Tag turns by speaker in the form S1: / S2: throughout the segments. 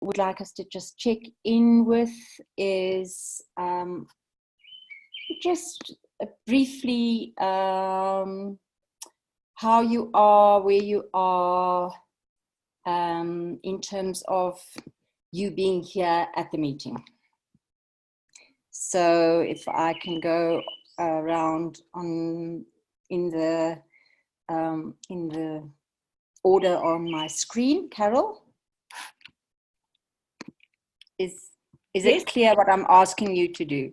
S1: would like us to just check in with is just briefly how you are, where you are, in terms of you being here at the meeting. So if I can go around in the order on my screen, Carol, is
S2: Yes.
S1: it clear what I'm asking you to do?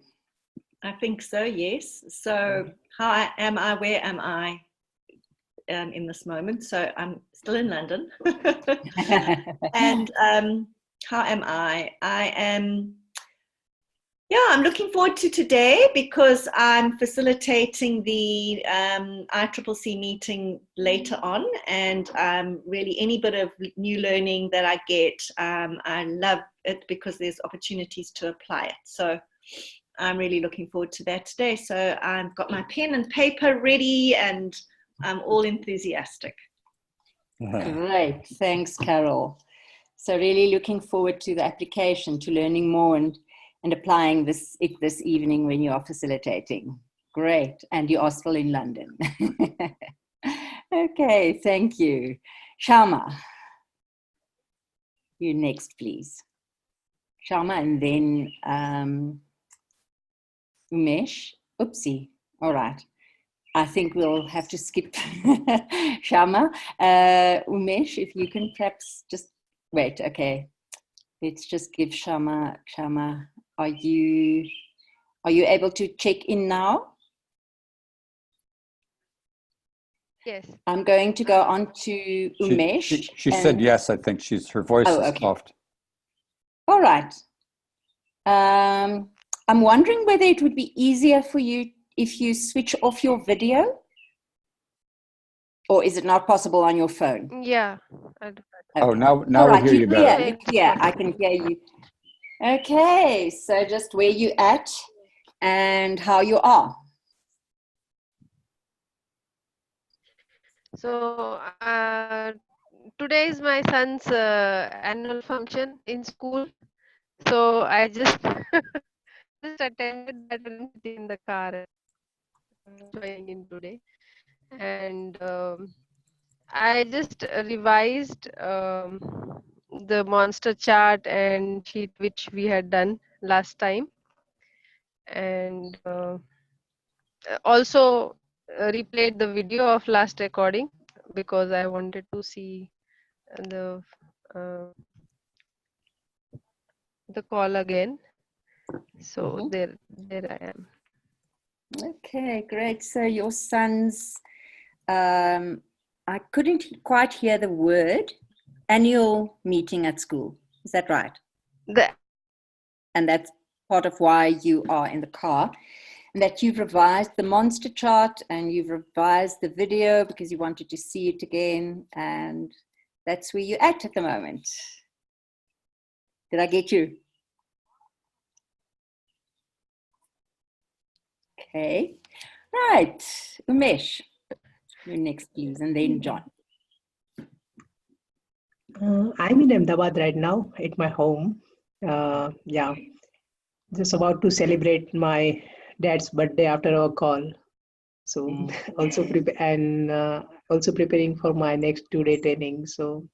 S2: I think so, yes. So how am I, where am I in this moment? So I'm still in London. And how am I? I am, I'm looking forward to today because I'm facilitating the ICCC meeting later on, and really any bit of new learning that I get, I love it because there's opportunities to apply it. So I'm really looking forward to that today. So I've got my pen and paper ready and I'm all enthusiastic.
S1: Great, thanks, Carol. So really looking forward to the application, to learning more and applying this evening when you are facilitating. Great, and you are still in London. Okay, thank you. Sharma, you next, please. Sharma, and then Umesh. Oopsie, all right. I think we'll have to skip Sharma. Umesh, if you can perhaps just wait, okay. Let's just give Sharma, are you able to check in now?
S3: Yes.
S1: I'm going to go on to Umesh.
S4: She said yes, I think her voice is soft.
S1: All right. I'm wondering whether it would be easier for you if you switch off your video, or is it not possible on your phone?
S3: Yeah.
S1: Okay.
S4: Oh, now
S1: right,
S4: we hear you better.
S1: You're clear. I can hear you. Okay, so just where you at and how you are.
S3: So today is my son's annual function in school. So I just just attended that and sitting in the car joining in today. And I just revised the monster chart and sheet which we had done last time, and also replayed the video of last recording because I wanted to see the call again. So there I am.
S1: Okay, great. So your son's, I couldn't quite hear the word, annual meeting at school. Is that right? And that's part of why you are in the car, and that you've revised the monster chart and you've revised the video because you wanted to see it again, and that's where you're at the moment. Did I get you? Okay, right. Umesh, you next, please, and then John.
S5: I'm in Ahmedabad right now at my home. Yeah, just about to celebrate my dad's birthday after our call. So also preparing for my next 2-day training. So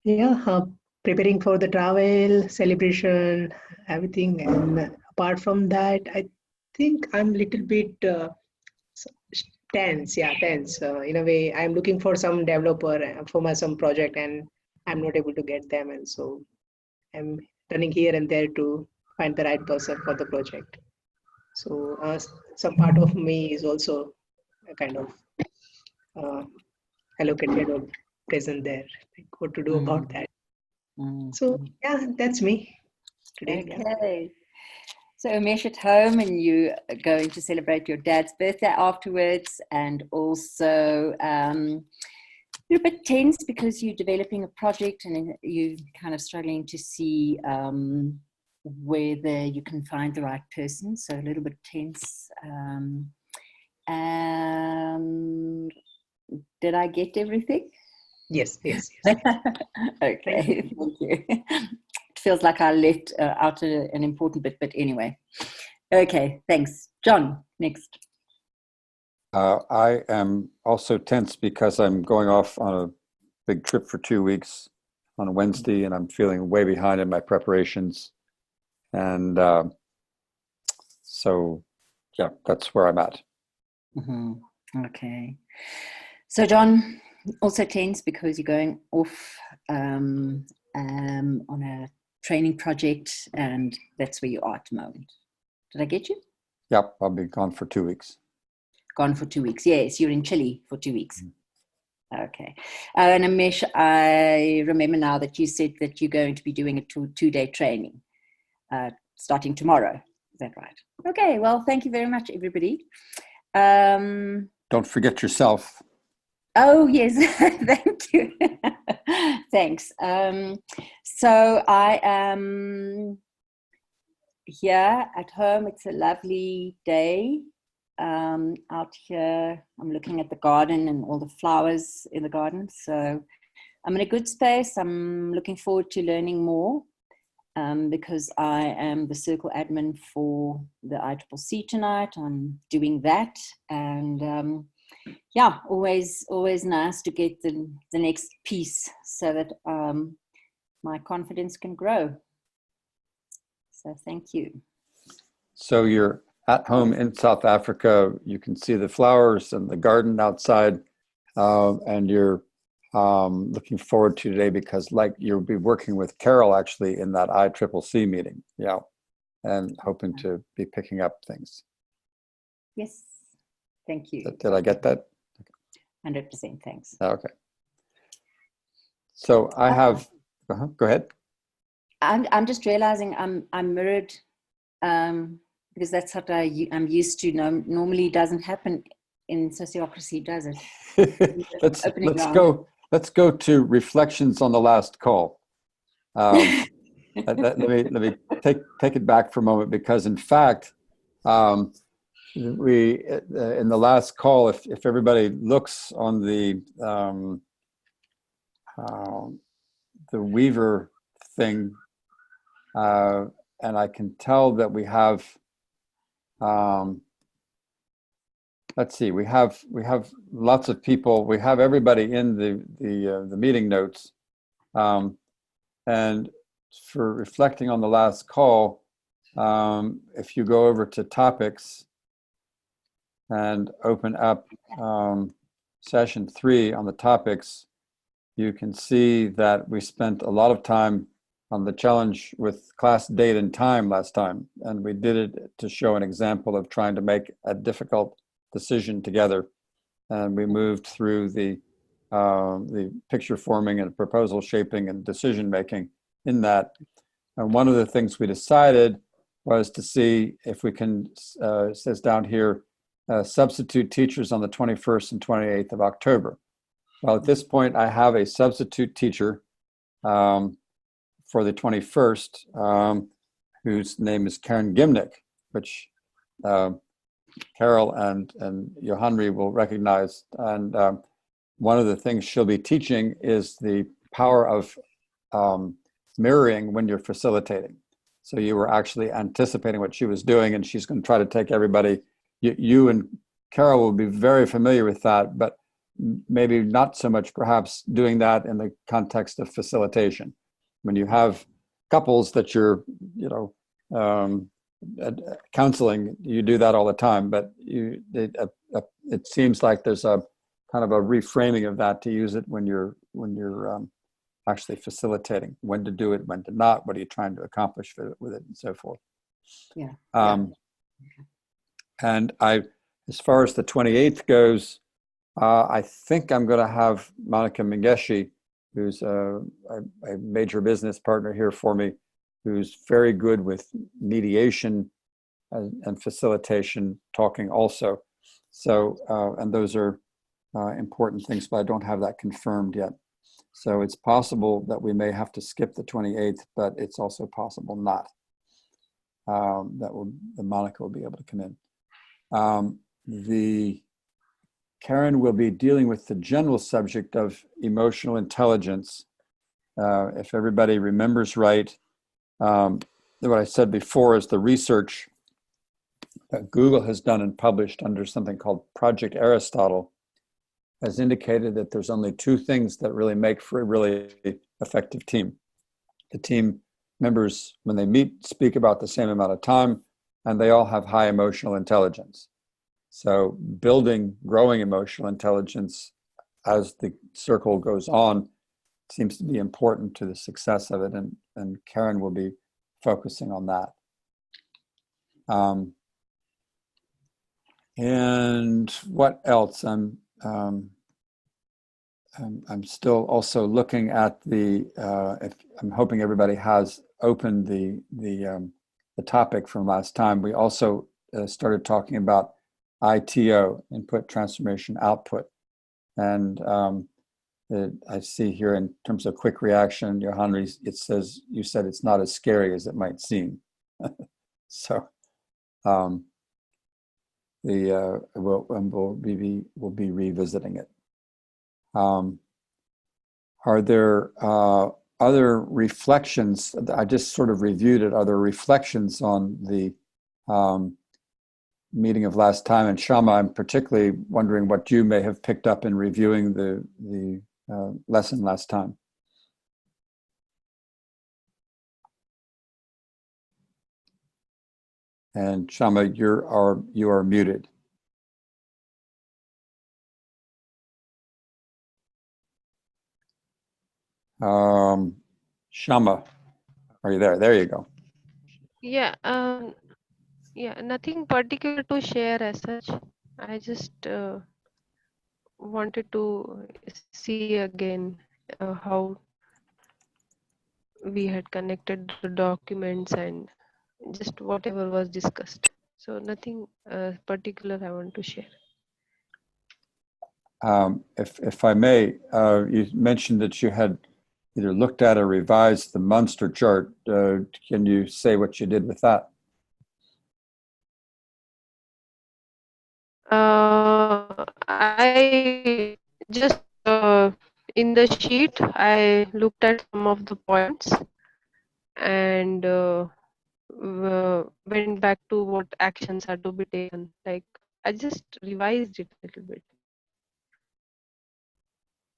S5: yeah, preparing for the travel, celebration, everything. And apart from that, I think I'm a little bit tense. Yeah, tense. In a way, I'm looking for some developer for some project, and I'm not able to get them, and so I'm turning here and there to find the right person for the project. So some part of me is also kind of allocated or present there. Like what to do about that? So yeah, that's me today.
S1: Okay. Yeah. So Umesh at home, and you are going to celebrate your dad's birthday afterwards, and also you're a bit tense because you're developing a project and you're kind of struggling to see whether you can find the right person. So a little bit tense. And did I get everything?
S5: Yes.
S1: Okay, thank you. It feels like I left out an important bit, but anyway. Okay, thanks. John, next.
S4: I am also tense because I'm going off on a big trip for 2 weeks on a Wednesday, and I'm feeling way behind in my preparations. And so, yeah, that's where I'm at.
S1: Okay. So, John, also tense because you're going off on a training project, and that's where you are at the moment. Did I get you?
S4: Yep, I'll be gone for 2 weeks.
S1: Gone for 2 weeks. Yes, you're in Chile for 2 weeks. Okay. And Amesh, I remember now that you said that you're going to be doing a two-day training starting tomorrow. Is that right? Okay. Well, thank you very much, everybody.
S4: Don't forget yourself.
S1: Oh, yes. Thank you. Thanks. So I am here at home. It's a lovely day. Out here, I'm looking at the garden and all the flowers in the garden. So I'm in a good space. I'm looking forward to learning more because I am the circle admin for the ICCC tonight. I'm doing that. And yeah, always nice to get the next piece so that my confidence can grow. So thank you.
S4: So you're at home in South Africa. You can see the flowers and the garden outside, and you're looking forward to today because, like, you'll be working with Carol actually in that ICCC meeting, yeah, and hoping to be picking up things.
S1: Yes, thank you.
S4: Did I get that?
S1: 100%, thanks.
S4: Okay. So I have. Go ahead.
S1: I'm just realizing I'm mirrored. Because that's what I'm used to. Normally doesn't happen in sociocracy, does it?
S4: Let's go to reflections on the last call. Let me take it back for a moment, because in fact, we in the last call, if everybody looks on the Weaver thing, and I can tell that we have. Let's see. We have lots of people. We have everybody in the meeting notes, and for reflecting on the last call, if you go over to topics and open up session 3 on the topics, you can see that we spent a lot of time on the challenge with class date and time last time, and we did it to show an example of trying to make a difficult decision together, and we moved through the picture forming and proposal shaping and decision making in that. And one of the things we decided was to see if we can, it says down here, substitute teachers on the 21st and 28th of October. Well, at this point, I have a substitute teacher for the 21st, whose name is Karen Gimnick, which Carol and Johanri will recognize. And one of the things she'll be teaching is the power of mirroring when you're facilitating. So you were actually anticipating what she was doing, and she's going to try to take everybody. You and Carol will be very familiar with that, but maybe not so much perhaps doing that in the context of facilitation. When you have couples that you're, counseling, you do that all the time, but it seems like there's a kind of a reframing of that to use it when you're actually facilitating, when to do it, when to not, what are you trying to accomplish with it, and so forth.
S1: Yeah.
S4: And as far as the 28th goes, I think I'm going to have Monica Mengeshi, who's a major business partner here for me, who's very good with mediation and facilitation, talking also. So, and those are important things, but I don't have that confirmed yet. So it's possible that we may have to skip the 28th, but it's also possible not. That Monica will be able to come in. Karen will be dealing with the general subject of emotional intelligence. If everybody remembers right, what I said before is the research that Google has done and published under something called Project Aristotle has indicated that there's only two things that really make for a really effective team. The team members, when they meet, speak about the same amount of time, and they all have high emotional intelligence. So building, growing emotional intelligence as the circle goes on seems to be important to the success of it, and Karen will be focusing on that. And what else? I'm still also looking at I'm hoping everybody has opened the topic from last time. We also started talking about ITO, input, transformation, output. And I see here in terms of quick reaction, Johanna, it says, you said it's not as scary as it might seem. So we'll be revisiting it. Are there other reflections? I just sort of reviewed it. Are there reflections on the meeting of last time? And Shama, I'm particularly wondering what you may have picked up in reviewing the lesson last time. And Shama, you are muted. Shama, are you there? There you go.
S3: Yeah, nothing particular to share as such. I just wanted to see again how we had connected the documents and just whatever was discussed. So nothing particular I want to share.
S4: If I may, you mentioned that you had either looked at or revised the Munster chart. Can you say what you did with that?
S3: I just in the sheet I looked at some of the points and went back to what actions are to be taken. Like I just revised it a little bit.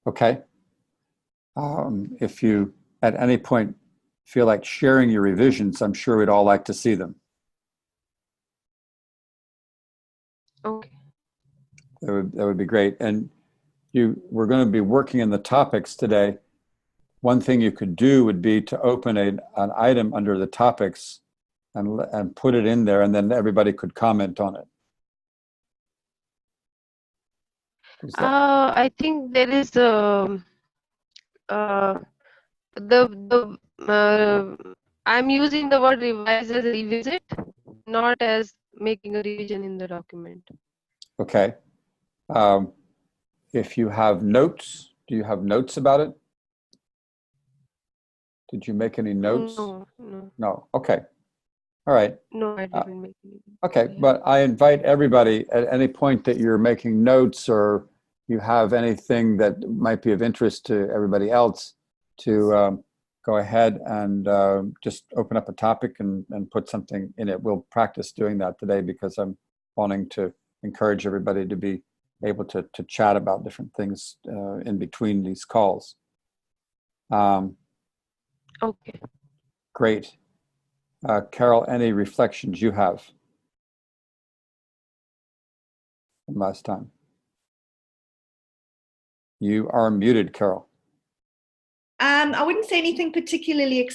S4: Okay. If you at any point feel like sharing your revisions, I'm sure we'd all like to see them.
S3: Okay.
S4: That would be great. And we're going to be working in the topics today. One thing you could do would be to open an item under the topics and put it in there, and then everybody could comment on it.
S3: I think there is I'm using the word revise as revisit, not as making a revision in the document.
S4: Okay. If you have notes, do you have notes about it? Did you make any notes? No. Okay. All right.
S3: No, I didn't make any.
S4: Okay, but I invite everybody at any point that you're making notes or you have anything that might be of interest to everybody else to go ahead and just open up a topic and put something in it. We'll practice doing that today because I'm wanting to encourage everybody to be able to chat about different things in between these calls.
S3: Okay.
S4: Great. Carol, any reflections you have from last time? You are muted, Carol.
S2: I wouldn't say anything particularly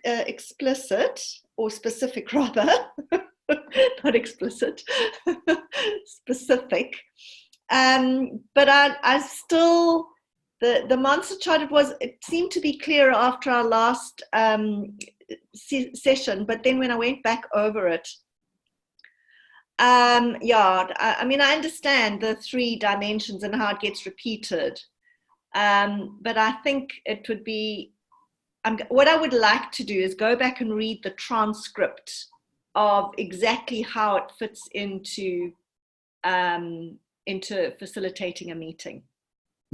S2: explicit or specific, rather. Not explicit, specific. But I still, the monster chart, it seemed to be clearer after our last session, but then when I went back over it, I mean, I understand the 3 dimensions and how it gets repeated, but I think it would be, what I would like to do is go back and read the transcript of exactly how it fits into into facilitating a meeting.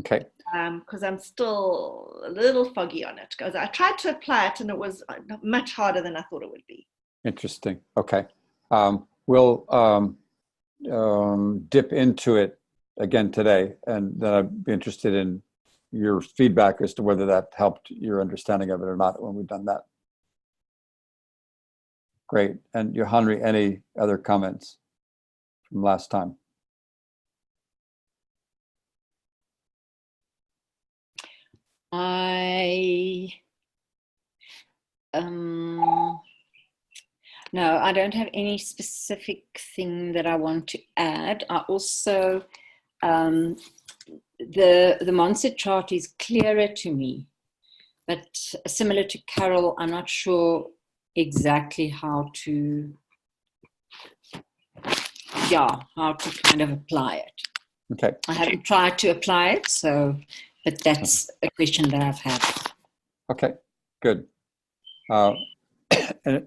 S4: Okay.
S2: Because I'm still a little foggy on it. Because I tried to apply it and it was much harder than I thought it would be.
S4: Interesting. Okay. We'll dip into it again today, and then I'd be interested in your feedback as to whether that helped your understanding of it or not when we've done that. Great. And Johanri, any other comments from last time?
S1: No, I don't have any specific thing that I want to add. I also, the Monset chart is clearer to me, but similar to Carol, I'm not sure exactly how to kind of apply it.
S4: Okay.
S1: I haven't tried to apply it, but that's a question that I've had.
S4: Okay, good. And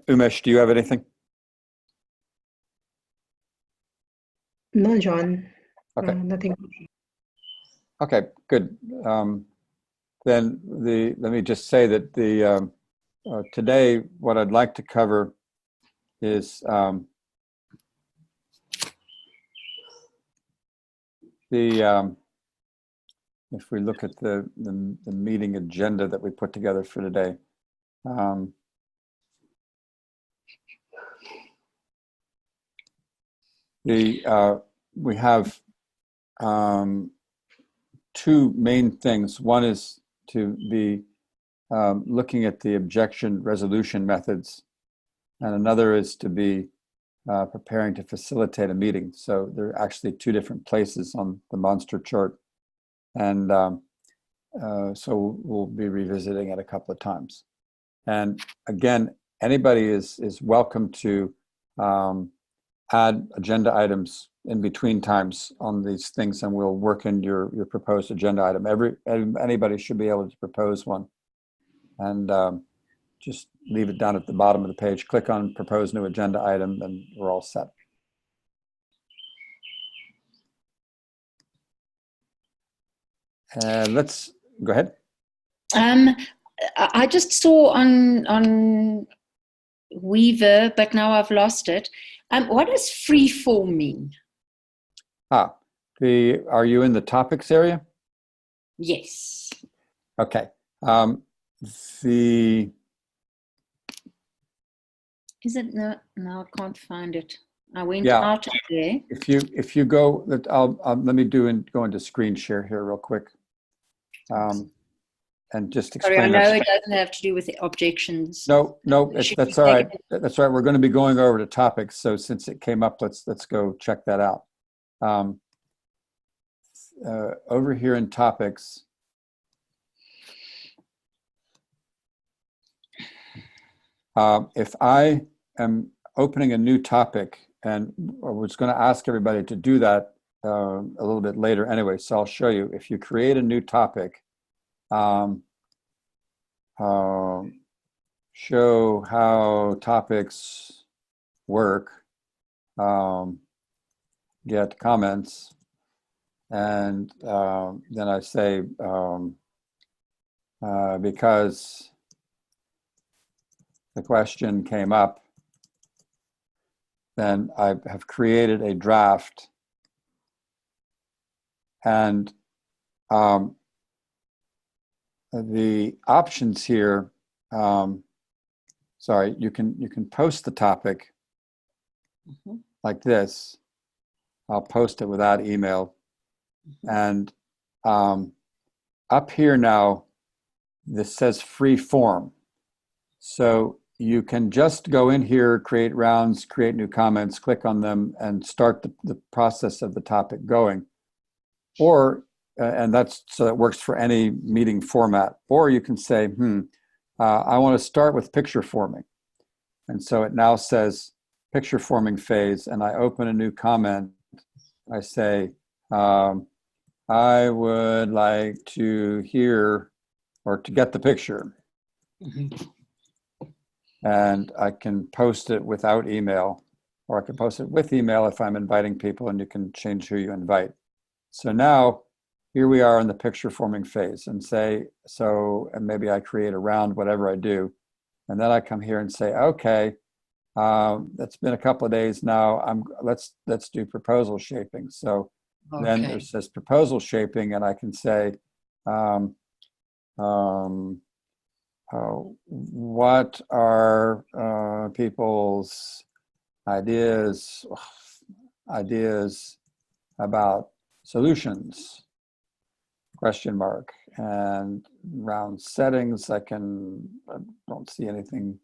S4: Umesh, do you have anything?
S5: No, John.
S4: Okay.
S5: Nothing.
S4: Okay, good. Then let me just say that today what I'd like to cover is if we look at the meeting agenda that we put together for today. We have two main things. One is to be looking at the objection resolution methods, and another is to be preparing to facilitate a meeting. So there are actually two different places on the monster chart, and so we'll be revisiting it a couple of times. And again, anybody is welcome to add agenda items in between times on these things, and we'll work in your proposed agenda item. Anybody should be able to propose one, and just leave it down at the bottom of the page. Click on propose new agenda item, and we're all set. Let's go ahead.
S1: I just saw on Weaver, but now I've lost it. What does freeform mean?
S4: Are you in the topics area?
S1: Yes.
S4: Okay.
S1: Is it no? I can't find it. I went out of there.
S4: If you go, let me go into screen share here real quick, and just explain.
S1: Sorry, I know it doesn't have to do with the objections.
S4: No, that's all right. That's all right. We're going to be going over to topics. So since it came up, let's go check that out. Over here in topics. If I am opening a new topic, and I was going to ask everybody to do that a little bit later anyway, so I'll show you. If you create a new topic, show how topics work, get comments, and then I say, because the question came up, then I have created a draft, and the options here, sorry, you can post the topic like this. I'll post it without email, and up here now, this says free form. So you can just go in here, create rounds, create new comments, click on them, and start the process of the topic going. Or, and that's so that works for any meeting format. Or you can say, I want to start with picture forming. And so it now says picture forming phase, and I open a new comment. I say, I would like to hear or to get the picture. And I can post it without email, or I can post it with email if I'm inviting people, and you can change who you invite. So now here we are in the picture forming phase, and say, so, and maybe I create a round, whatever I do. And then I come here and say, okay, it's been a couple of days now. Let's do proposal shaping. So then there says proposal shaping, and I can say, what are people's ideas about solutions? Question mark. And round settings, I don't see anything.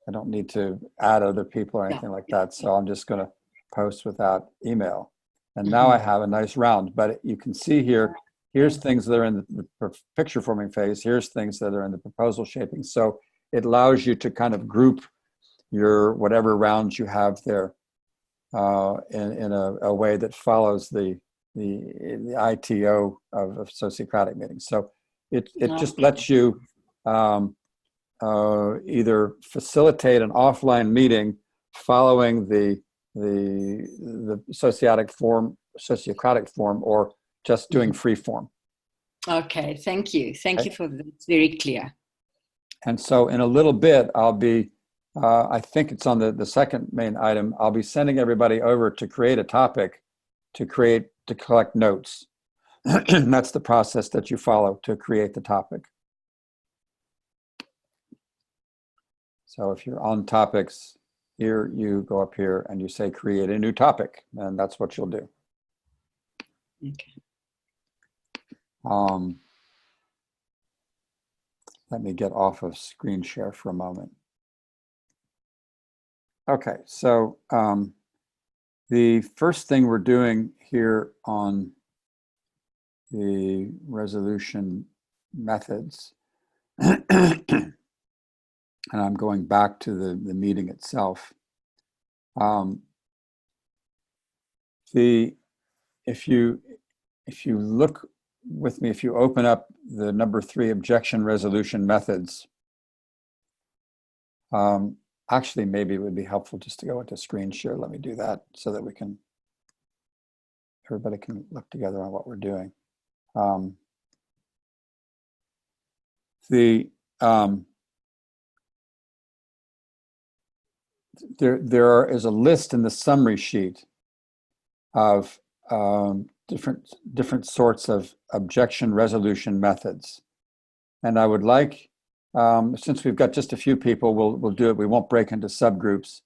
S4: I don't need to add other people or anything like that. So I'm just going to post without email. And now I have a nice round. But you can see here, here's things that are in the picture forming phase. Here's things that are in the proposal shaping. So it allows you to kind of group your whatever rounds you have there in a way that follows the ITO of Sociocratic meetings. So it just lets you either facilitate an offline meeting following the Sociocratic form, or just doing free form.
S1: Okay, thank you. Thank you for that. It's very clear.
S4: And so in a little bit, I'll be, I think it's on the second main item, I'll be sending everybody over to create a topic to collect notes. That's the process that you follow to create the topic. So if you're on topics, here you go up here and you say create a new topic, and that's what you'll do.
S1: Okay.
S4: Let me get off of screen share for a moment. Okay, so the first thing we're doing here on the resolution methods, and I'm going back to the meeting itself. If you look with me, if you open up the number 3 objection resolution methods, actually maybe it would be helpful just to go into screen share. Let me do that so that everybody can look together on what we're doing. There is a list in the summary sheet of different sorts of objection resolution methods, and I would like, since we've got just a few people, we'll do it. We won't break into subgroups.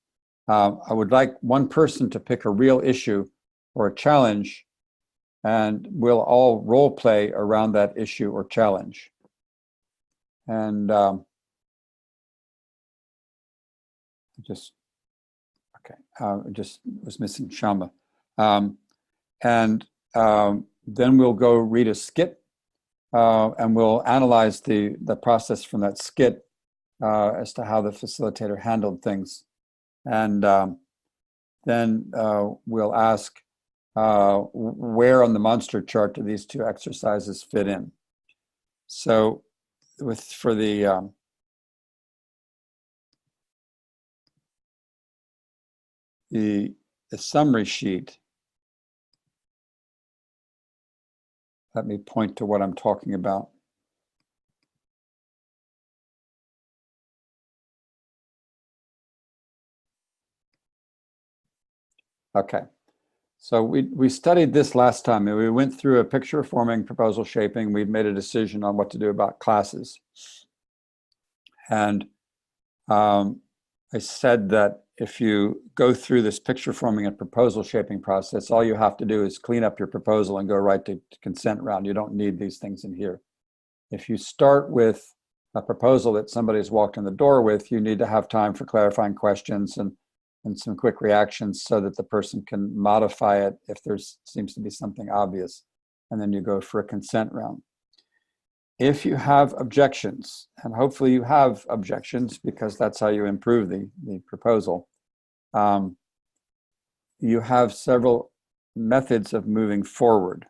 S4: I would like one person to pick a real issue or a challenge, and we'll all role play around that issue or challenge. And just was missing Shama. Then we'll go read a skit, and we'll analyze the process from that skit as to how the facilitator handled things. And then we'll ask where on the monster chart do these two exercises fit in. So for the summary sheet, let me point to what I'm talking about. Okay, so we studied this last time, and we went through a picture forming, proposal shaping. We've made a decision on what to do about classes. And I said that if you go through this picture forming and proposal shaping process, all you have to do is clean up your proposal and go right to consent round. You don't need these things in here. If you start with a proposal that somebody's walked in the door with, you need to have time for clarifying questions and some quick reactions so that the person can modify it if there seems to be something obvious. And then you go for a consent round. If you have objections, and hopefully you have objections because that's how you improve the proposal, you have several methods of moving forward.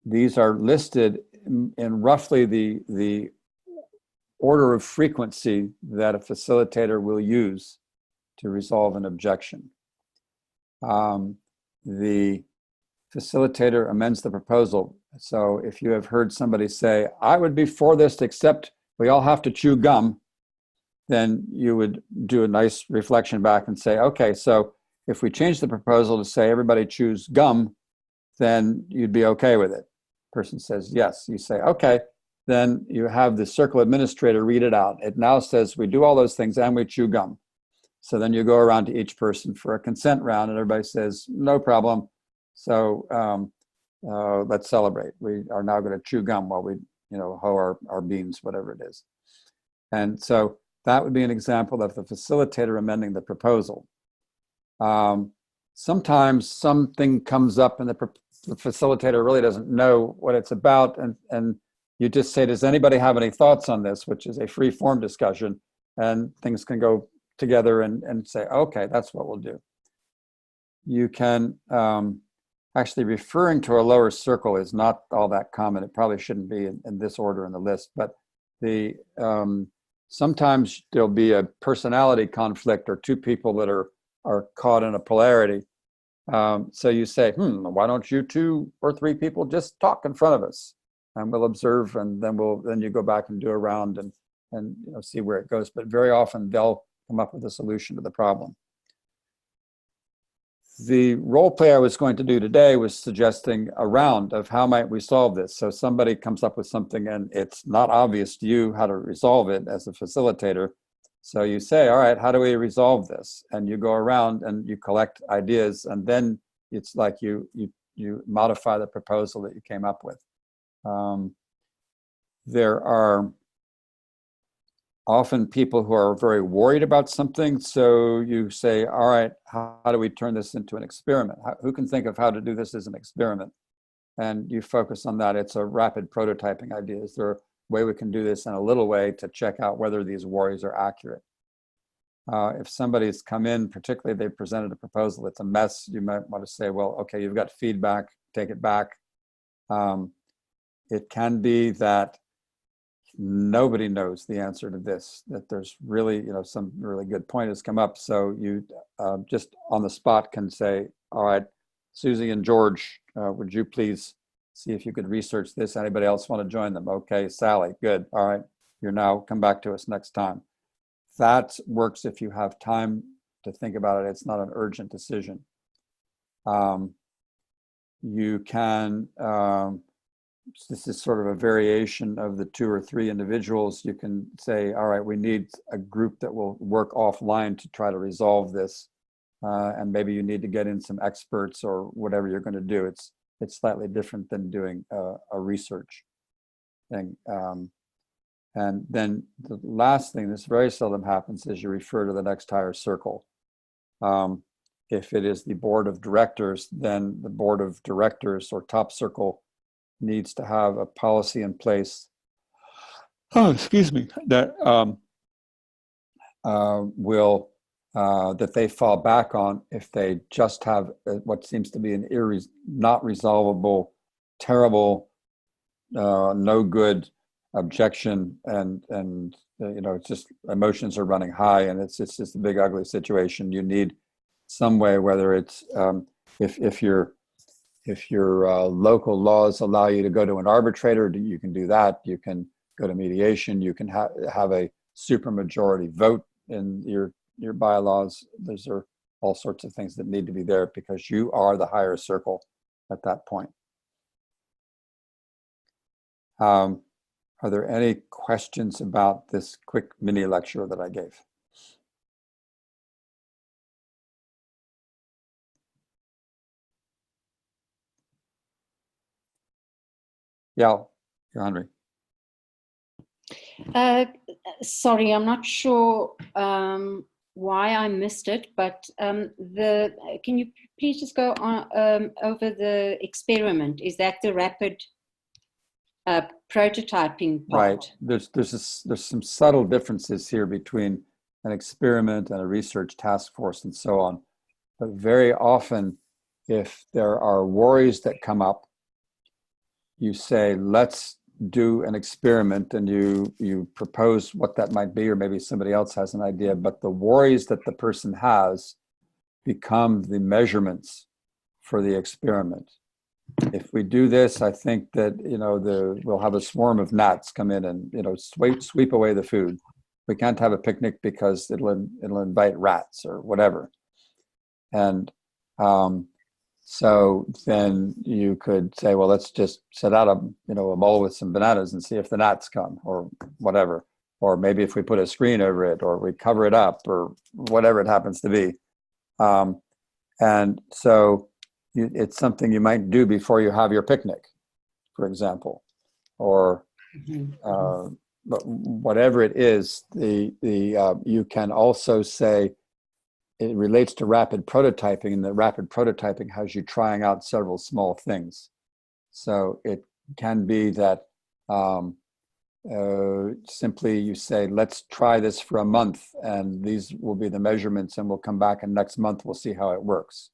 S4: These are listed in roughly the order of frequency that a facilitator will use to resolve an objection. The facilitator amends the proposal. So if you have heard somebody say, I would be for this, except we all have to chew gum, then you would do a nice reflection back and say, okay, so if we change the proposal to say everybody chews gum, then you'd be okay with it. Person says yes. You say, okay, then you have the circle administrator read it out. It now says we do all those things and we chew gum. So then you go around to each person for a consent round and everybody says, no problem. So let's celebrate. We are now going to chew gum while we, hoe our beans, whatever it is. And so that would be an example of the facilitator amending the proposal. Sometimes something comes up and the facilitator really doesn't know what it's about, and you just say, does anybody have any thoughts on this, which is a free form discussion, and things can go together and say, okay, that's what we'll do. You can, actually referring to a lower circle is not all that common. It probably shouldn't be in this order in the list, but the sometimes there'll be a personality conflict or two people that are caught in a polarity. So you say, why don't you 2 or 3 people just talk in front of us, and we'll observe, and then you go back and do a round and see where it goes. But very often they'll come up with a solution to the problem. The role play I was going to do today was suggesting a round of how might we solve this. So somebody comes up with something and it's not obvious to you how to resolve it as a facilitator. So you say, all right, how do we resolve this? And you go around and you collect ideas, and then it's like you modify the proposal that you came up with. There are often people who are very worried about something. So you say, all right, how do we turn this into an experiment? Who can think of how to do this as an experiment? And you focus on that. It's a rapid prototyping idea. Is there a way we can do this in a little way to check out whether these worries are accurate? If somebody's come in, particularly they've presented a proposal that's a mess, you might want to say, well, okay, you've got feedback, take it back. It can be that nobody knows the answer to this, that there's really, some really good point has come up. So you just on the spot can say, all right, Susie and George, would you please see if you could research this? Anybody else want to join them? Okay, Sally, good. All right, you're now come back to us next time. That works if you have time to think about it. It's not an urgent decision. You can, this is sort of a variation of the 2 or 3 individuals. You can say, all right, we need a group that will work offline to try to resolve this. And maybe you need to get in some experts or whatever you're going to do. It's slightly different than doing a research thing. And then the last thing, this very seldom happens, is you refer to the next higher circle. If it is the board of directors, then the board of directors or top circle needs to have a policy in place. That that they fall back on if they just have what seems to be an not resolvable, terrible, no good objection, and it's just emotions are running high, and it's just a big ugly situation. You need some way, whether it's if your local laws allow you to go to an arbitrator, you can do that. You can go to mediation. You can have a supermajority vote in your bylaws. Those are all sorts of things that need to be there because you are the higher circle at that point. Are there any questions about this quick mini lecture that I gave? Yeah, you're hungry.
S1: Sorry, I'm not sure why I missed it, but can you please just go on over the experiment? Is that the rapid prototyping part?
S4: Right. There's some subtle differences here between an experiment and a research task force and so on. But very often, if there are worries that come up, you say, let's do an experiment, and you propose what that might be, or maybe somebody else has an idea, but the worries that the person has become the measurements for the experiment. if we do this, I think that, we'll have a swarm of gnats come in and, sweep away the food. We can't have a picnic because it'll invite rats or whatever. And so then you could say, well, let's just set out a bowl with some bananas and see if the gnats come or whatever. Or maybe if we put a screen over it or we cover it up or whatever it happens to be. And so it's something you might do before you have your picnic, for example, or but whatever it is, you can also say it relates to rapid prototyping, and the rapid prototyping has you trying out several small things. So it can be that simply you say, let's try this for a month, and these will be the measurements, and we'll come back, and next month we'll see how it works.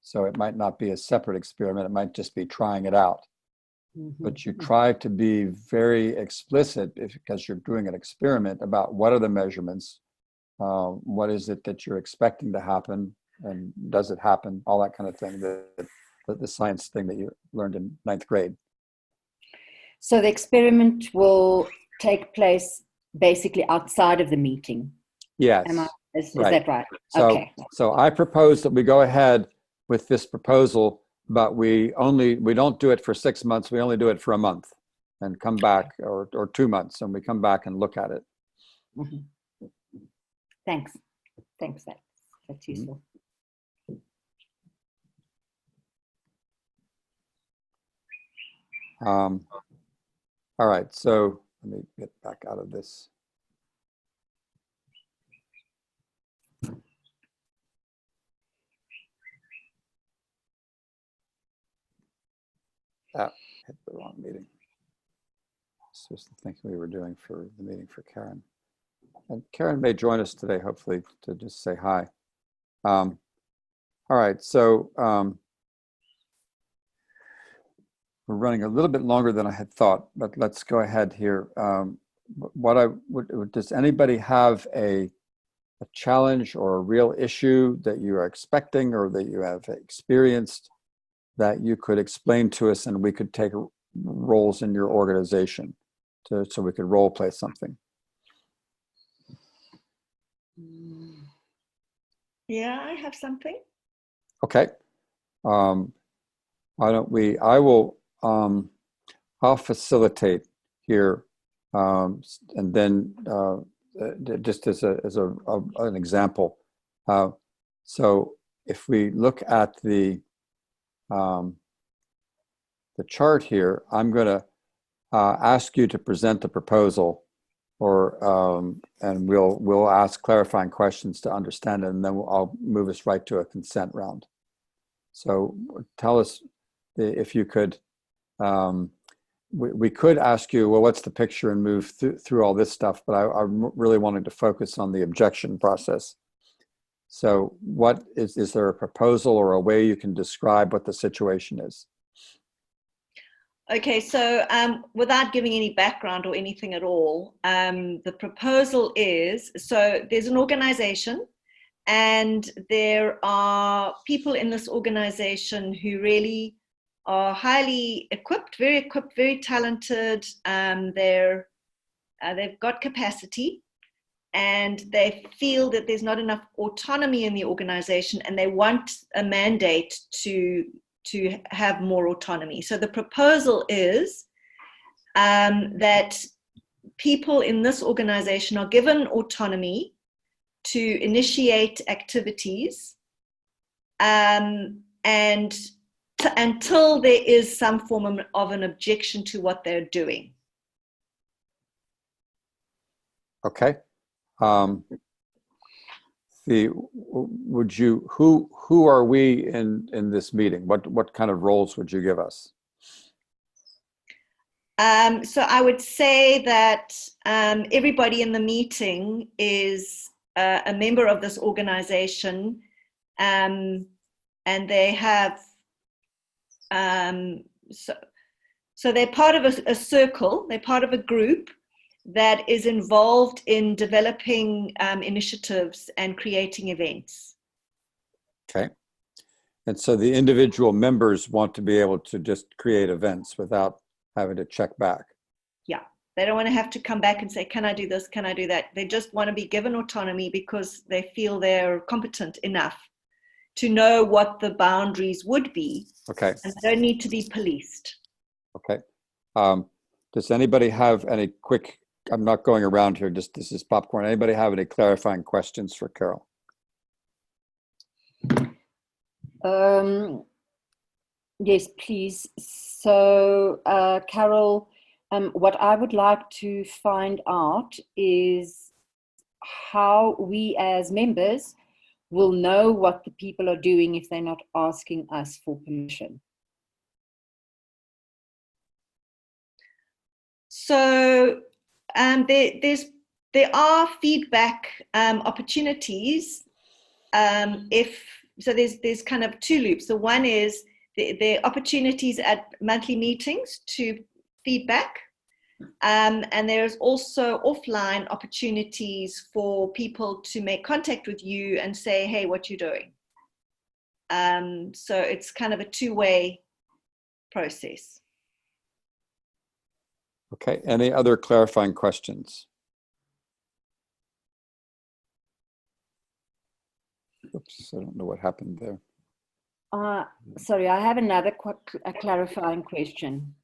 S4: So it might not be a separate experiment, it might just be trying it out. But you try to be very explicit, because you're doing an experiment, about what are the measurements, what is it that you're expecting to happen, and does it happen, all that kind of thing, the science thing that you learned in 9th grade.
S1: So the experiment will take place basically outside of the meeting.
S4: Yes.
S1: Is that right?
S4: So,
S1: okay.
S4: So I propose that we go ahead with this proposal, but we don't do it for 6 months. We only do it for a month, and come back, or 2 months, and we come back and look at it.
S1: Thanks. That's useful.
S4: All right, so let me get back out of this. Hit the wrong meeting. This was the thing we were doing for the meeting for Karen. And Karen may join us today, hopefully, to just say hi. All right, so we're running a little bit longer than I had thought, but let's go ahead here. Does anybody have a challenge or a real issue that you are expecting or that you have experienced that you could explain to us, and we could take roles in your organization so we could role play something?
S2: Yeah, I have something.
S4: Okay. Why don't we? I'll facilitate here, and then just as an example. So if we look at the chart here, I'm going to ask you to present the proposal, and we'll ask clarifying questions to understand it, and then I'll move us right to a consent round. So tell us if you could. We could ask you, well, what's the picture, and move through all this stuff, but I'm really wanting to focus on the objection process. So what is there a proposal or a way you can describe what the situation is?
S2: Okay, so without giving any background or anything at all, the proposal is, so there's an organization, and there are people in this organization who really are highly equipped, very talented. They've got capacity, and they feel that there's not enough autonomy in the organization, and they want a mandate to have more autonomy. So the proposal is that people in this organization are given autonomy to initiate activities, and until there is some form of an objection to what they're doing.
S4: Okay. Who are we in this meeting? What kind of roles would you give us?
S2: So I would say that everybody in the meeting is a member of this organization, and they have so they're part of a circle, they're part of a group that is involved in developing initiatives and creating events.
S4: Okay. And so the individual members want to be able to just create events without having to check back.
S2: Yeah, they don't want to have to come back and say, can I do this? Can I do that? They just want to be given autonomy because they feel they're competent enough to know what the boundaries would be.
S4: Okay.
S2: And they don't need to be policed.
S4: Okay. Does anybody have any quick, I'm not going around here, just this is popcorn. Anybody have any clarifying questions for Carol?
S1: Yes, please. So, Carol, what I would like to find out is how we as members will know what the people are doing if they're not asking us for permission.
S2: So there are feedback opportunities. There's kind of two loops. The one is the opportunities at monthly meetings to feedback. And there's also offline opportunities for people to make contact with you and say, hey, what you doing? So it's kind of a two-way process.
S4: Okay, any other clarifying questions? Oops, I don't know what happened there.
S1: Sorry, I have another clarifying question.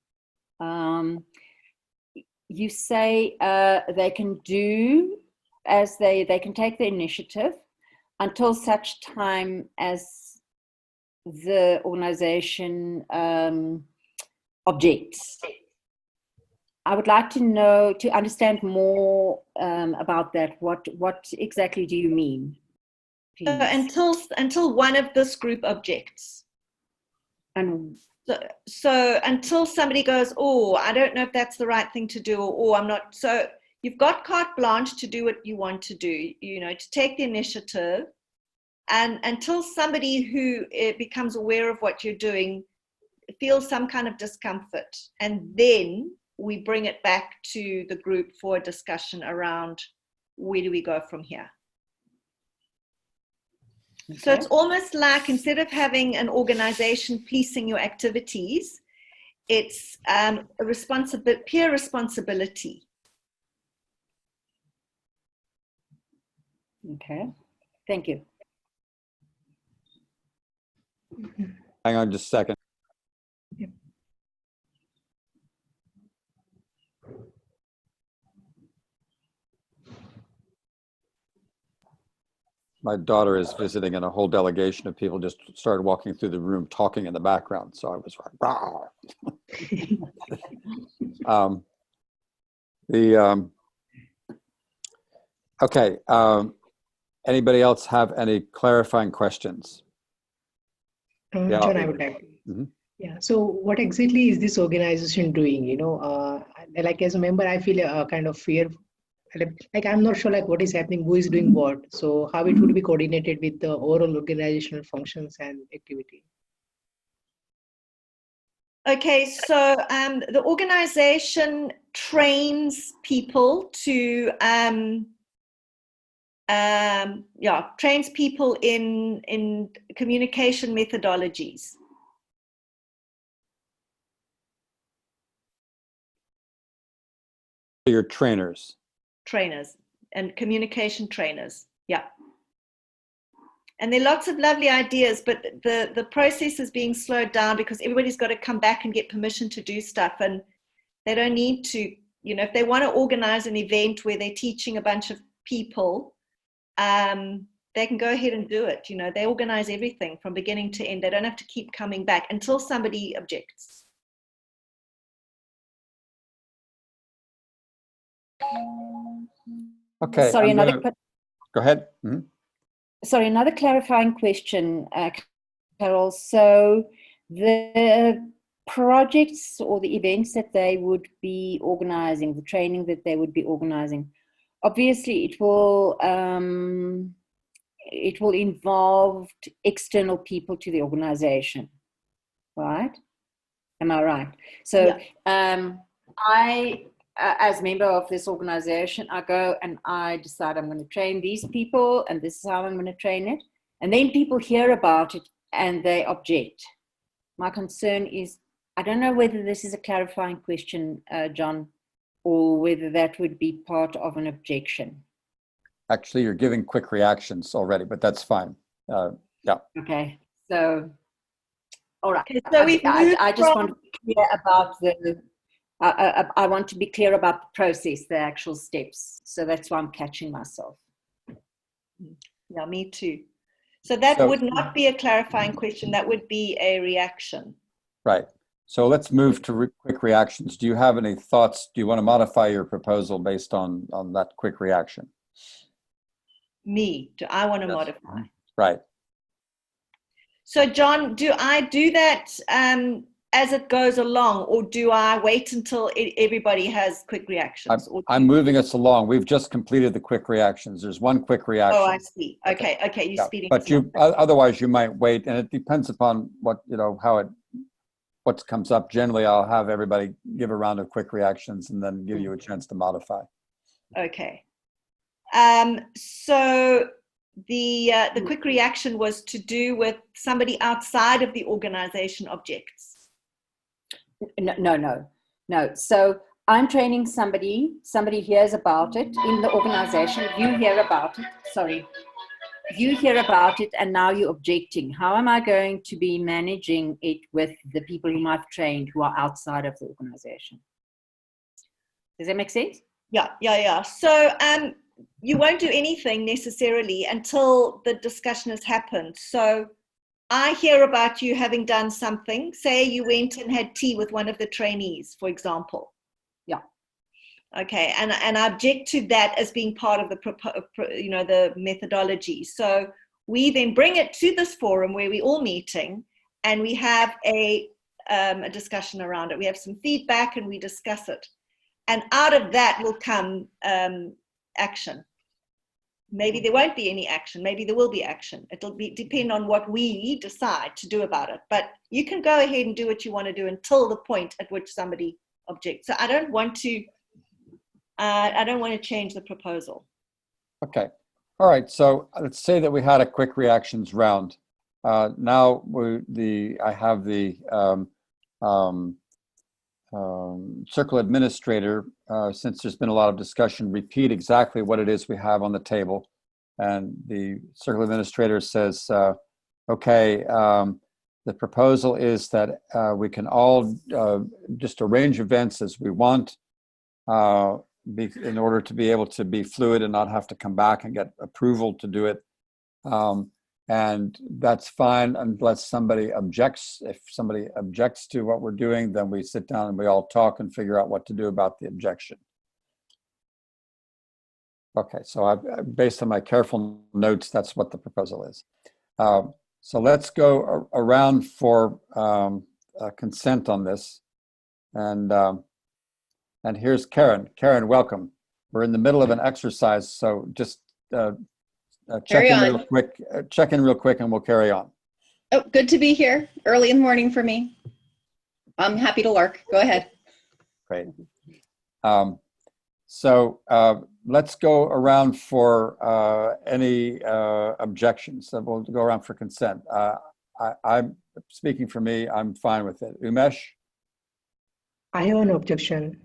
S1: You say they can do as they can take the initiative until such time as the organization objects. I would like to understand more about that. What exactly do you mean?
S2: Until one of this group objects.
S1: And
S2: so until somebody goes, oh, I don't know if that's the right thing to do, or I'm not. So you've got carte blanche to do what you want to do, to take the initiative. And until somebody who becomes aware of what you're doing feels some kind of discomfort, and then we bring it back to the group for a discussion around where do we go from here. Okay. So it's almost like instead of having an organization policing your activities, it's a peer responsibility.
S1: Okay, thank you.
S4: Hang on just a second.
S5: Yep.
S4: My daughter is visiting and a whole delegation of people just started walking through the room talking in the background. So I was like, okay. Anybody else have any clarifying questions?
S5: Yeah, John, I would like to. Mm-hmm. Yeah. So what exactly is this organization doing? Like as a member, I feel a kind of fear. Like I'm not sure like what is happening, who is doing what. So how it would be coordinated with the overall organizational functions and activity.
S2: Okay, so the organization trains people to trains people in communication methodologies.
S4: Your trainers
S2: and communication trainers. Yeah. And there are lots of lovely ideas, but the process is being slowed down because everybody's got to come back and get permission to do stuff. And they don't need to, if they want to organize an event where they're teaching a bunch of people, they can go ahead and do it. They organize everything from beginning to end. They don't have to keep coming back until somebody objects.
S4: Okay.
S1: Sorry,
S4: go ahead. Mm-hmm.
S1: Sorry, another clarifying question, Carol. So the projects or the events that they would be organizing, the training that they would be organizing, obviously it will involve external people to the organization, right? Am I right? So yeah. As member of this organization, I go and I decide I'm going to train these people and this is how I'm going to train it. And then people hear about it and they object. My concern is, I don't know whether this is a clarifying question, John, or whether that would be part of an objection.
S4: Actually, you're giving quick reactions already, but that's fine. Yeah.
S1: Okay, so, all right.
S2: Okay, so
S1: I just want to be clear about the, I want to be clear about the process, the actual steps. So that's why I'm catching myself.
S2: Yeah, me too. So that would not be a clarifying question. That would be a reaction.
S4: Right. So let's move to quick reactions. Do you have any thoughts? Do you want to modify your proposal based on that quick reaction?
S2: Me, do I want to modify?
S4: Right.
S2: So John, do I do that as it goes along, or do I wait until everybody has quick reactions?
S4: I'm moving us along. We've just completed the quick reactions. There's one quick reaction.
S2: Oh, I see. Okay. You're speeding.
S4: But otherwise you might wait, and it depends upon what, what comes up. Generally, I'll have everybody give a round of quick reactions and then give you a chance to modify.
S2: Okay. So the quick reaction was to do with somebody outside of the organization objects.
S1: No. So I'm training somebody hears about it in the organization, you hear about it, and now you're objecting. How am I going to be managing it with the people whom I've trained who are outside of the organization? Does that make sense?
S2: Yeah. So you won't do anything necessarily until the discussion has happened. So I hear about you having done something. Say you went and had tea with one of the trainees, for example.
S1: Yeah.
S2: Okay, and I object to that as being part of the methodology. So we then bring it to this forum where we're all meeting, and we have a discussion around it. We have some feedback and we discuss it, and out of that will come action. Maybe there won't be any action. Maybe there will be action. It'll depend on what we decide to do about it. But you can go ahead and do what you want to do until the point at which somebody objects. So I don't want to change the proposal.
S4: Okay. All right. So let's say that we had a quick reactions round. Now I have the circle administrator, since there's been a lot of discussion, repeat exactly what it is we have on the table. And the circle administrator says, okay, the proposal is that we can all just arrange events as we want in order to be able to be fluid and not have to come back and get approval to do it. And that's fine unless somebody objects. If somebody objects to what we're doing, then we sit down and we all talk and figure out what to do about the objection. Okay, so based on my careful notes, that's what the proposal is. So let's go around for consent on this. And here's Karen. Karen, welcome. We're in the middle of an exercise, so just check in real quick and we'll carry on.
S6: Oh, good to be here early in the morning for me. I'm happy to lurk. Go ahead.
S4: Great. So let's go around for any objections. So we'll go around for consent. I'm speaking for me. I'm fine with it. Umesh?
S5: I have an objection.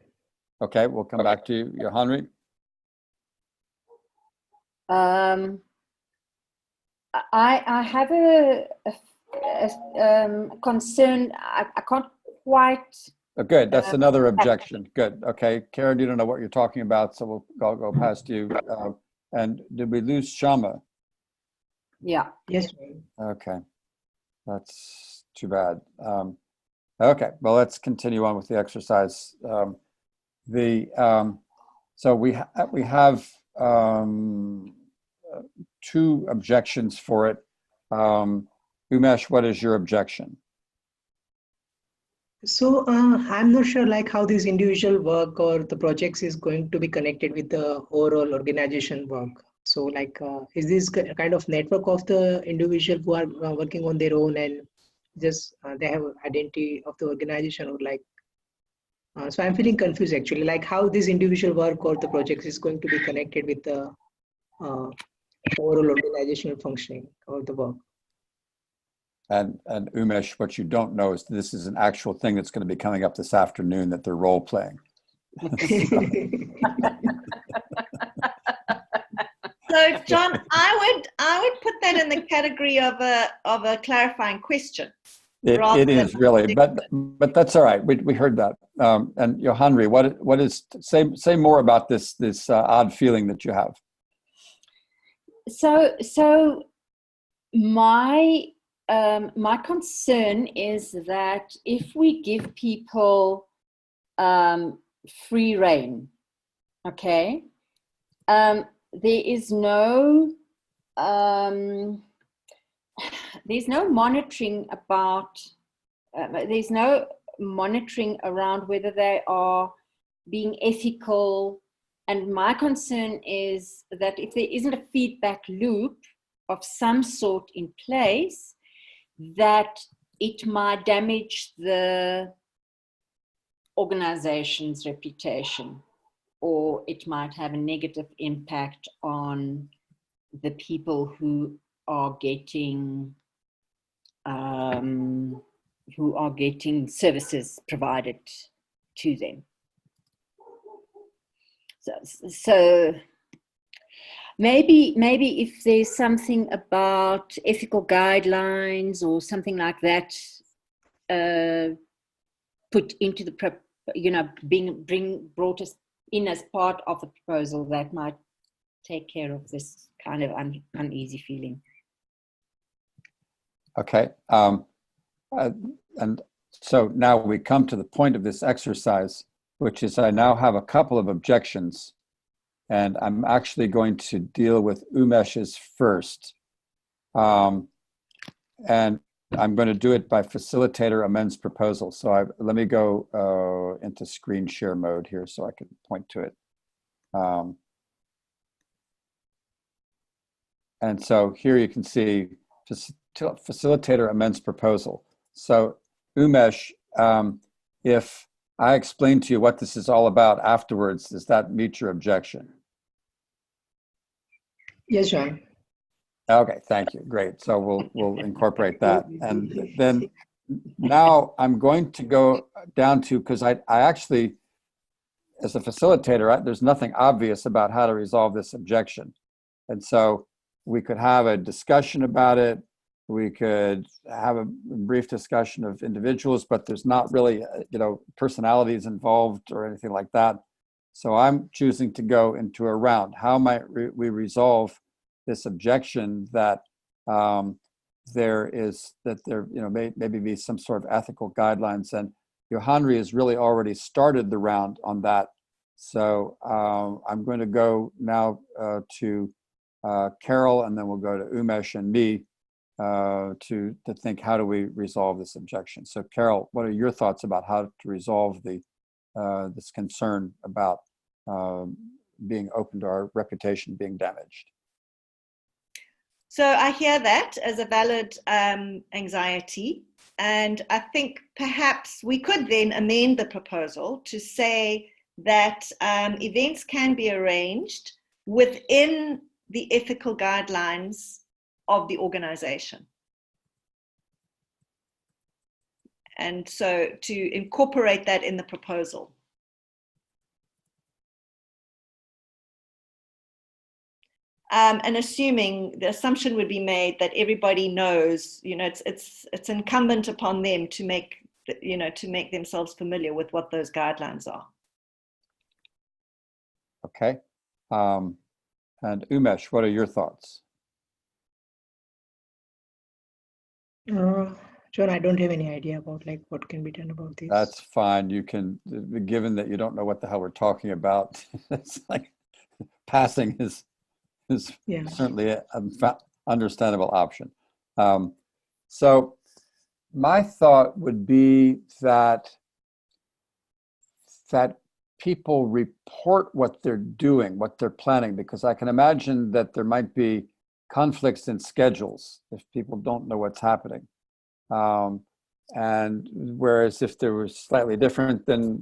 S4: Okay, we'll come back to you. Johanri?
S1: I have a concern. I can't quite.
S4: Oh, good. That's another objection. Good. Okay, Karen, you don't know what you're talking about, so I'll go past you. And did we lose Shama?
S1: Yeah.
S5: Yes.
S4: Okay, that's too bad. Okay, well, let's continue on with the exercise. So we have two objections for it. Umesh, what is your objection?
S5: So I'm not sure like how this individual work or the projects is going to be connected with the overall organization work. So like, is this kind of network of the individual who are working on their own and just they have identity of the organization, or like, so I'm feeling confused actually, like how this individual work or the projects is going to be connected with the overall organizational functioning of the work.
S4: And Umesh, what you don't know is this is an actual thing that's going to be coming up this afternoon that they're role playing.
S2: So, John, I would put that in the category of a clarifying question.
S4: It is really, but that's all right. We heard that. And Johanri, what is say more about this odd feeling that you have?
S1: So my concern is that if we give people free rein, okay, there is no there's no monitoring about there's no monitoring around whether they are being ethical. And my concern is that if there isn't a feedback loop of some sort in place, that it might damage the organization's reputation, or it might have a negative impact on the people who are getting services provided to them. So maybe if there's something about ethical guidelines or something like that put into the brought us in as part of the proposal, that might take care of this kind of uneasy feeling.
S4: Okay, and so now we come to the point of this exercise, which is I now have a couple of objections, and I'm actually going to deal with Umesh's first. And I'm going to do it by facilitator amends proposal. So let me go into screen share mode here so I can point to it. And so here you can see facilitator amends proposal. So Umesh, if I explain to you what this is all about afterwards, does that meet your objection?
S5: Yes, John.
S4: Okay, thank you. Great. So we'll incorporate that. And then now I'm going to go down to, because I actually, as a facilitator, there's nothing obvious about how to resolve this objection. And so we could have a discussion about it. We could have a brief discussion of individuals, but there's not really, personalities involved or anything like that. So I'm choosing to go into a round. How might we resolve this objection that there maybe be some sort of ethical guidelines? And Johanri has really already started the round on that. So I'm going to go now to Carol, and then we'll go to Umesh and me to think, how do we resolve this objection? So Carol, what are your thoughts about how to resolve this concern about being open to our reputation being damaged?
S2: So I hear that as a valid anxiety. And I think perhaps we could then amend the proposal to say that events can be arranged within the ethical guidelines of the organization. And so to incorporate that in the proposal. And assuming the assumption would be made that everybody knows, it's incumbent upon them to make themselves familiar with what those guidelines are.
S4: Okay. And Umesh, what are your thoughts?
S5: John, I don't have any idea about what can be done about this.
S4: That's fine. You can, given that you don't know what the hell we're talking about, it's like passing is certainly an understandable option. So my thought would be that people report what they're doing, what they're planning, because I can imagine that there might be conflicts in schedules if people don't know what's happening. And whereas if there was slightly different, then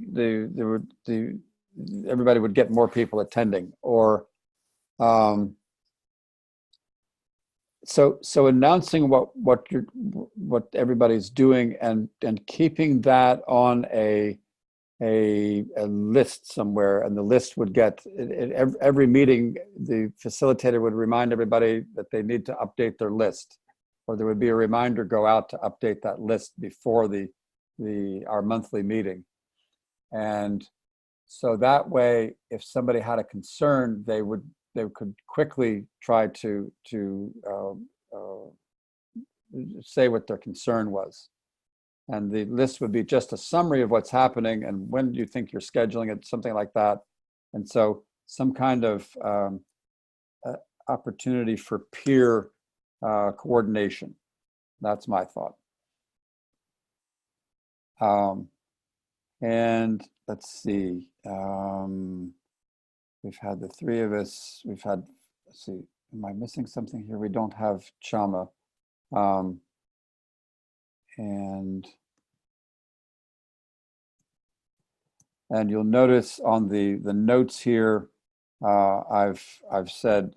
S4: everybody would get more people attending, or so announcing what everybody's doing and keeping that on a list somewhere, and the list would get every meeting, the facilitator would remind everybody that they need to update their list, or there would be a reminder go out to update that list before our monthly meeting. And so that way, if somebody had a concern, they could quickly try to say what their concern was. And the list would be just a summary of what's happening and when do you think you're scheduling it, something like that. And so some kind of opportunity for peer coordination. That's my thought. And let's see, we've had the three of us, let's see, am I missing something here? We don't have Chama. And you'll notice on the notes here, I've said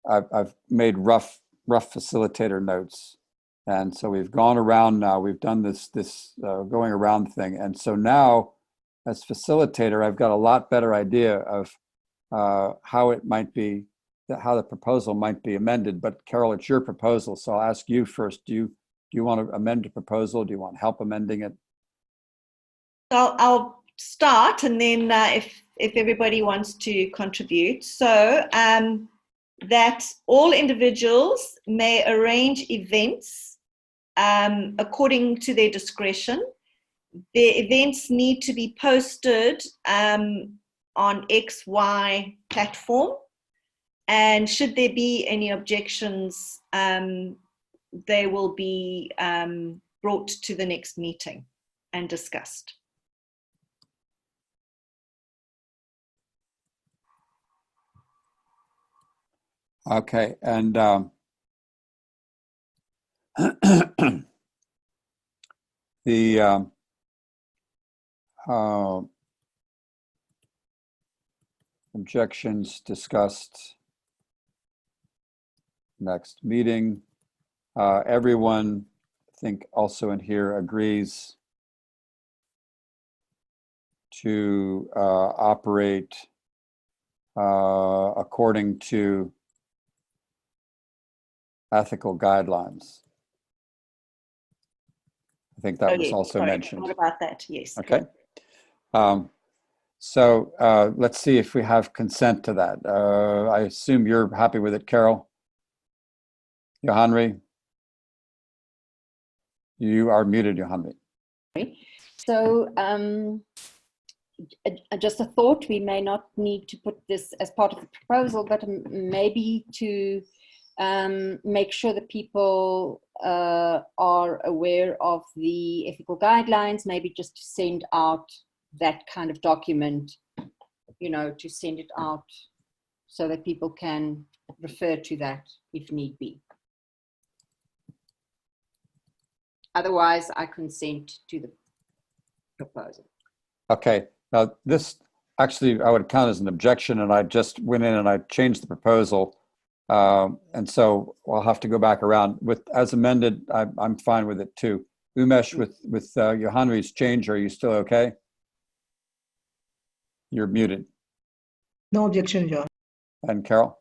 S4: I've made rough facilitator notes, and so we've gone around now. We've done this going around thing, and so now, as facilitator, I've got a lot better idea of how it might be, how the proposal might be amended. But Carol, it's your proposal, so I'll ask you first. Do you want to amend the proposal? Do you want help amending it?
S2: I'll start, and then if everybody wants to contribute. So that all individuals may arrange events according to their discretion. The events need to be posted on XY platform, and should there be any objections, they will be brought to the next meeting and discussed.
S4: Okay, and the objections discussed next meeting. Everyone, I think, also in here agrees to operate according to ethical guidelines. I think that was also mentioned.
S2: What about that? Yes.
S4: Okay. So let's see if we have consent to that. I assume you're happy with it, Carol? Johanri? You are muted, Johanri.
S1: So just a thought, we may not need to put this as part of the proposal, but maybe to make sure that people are aware of the ethical guidelines, maybe just to send out that kind of document, to send it out so that people can refer to that if need be. Otherwise, I consent to the proposal.
S4: Okay, now this actually I would count as an objection, and I just went in and I changed the proposal. And so I'll have to go back around with as amended. I'm fine with it too. Umesh, with Johanri's change, are you still okay? You're muted.
S5: No objection, John.
S4: And Carol?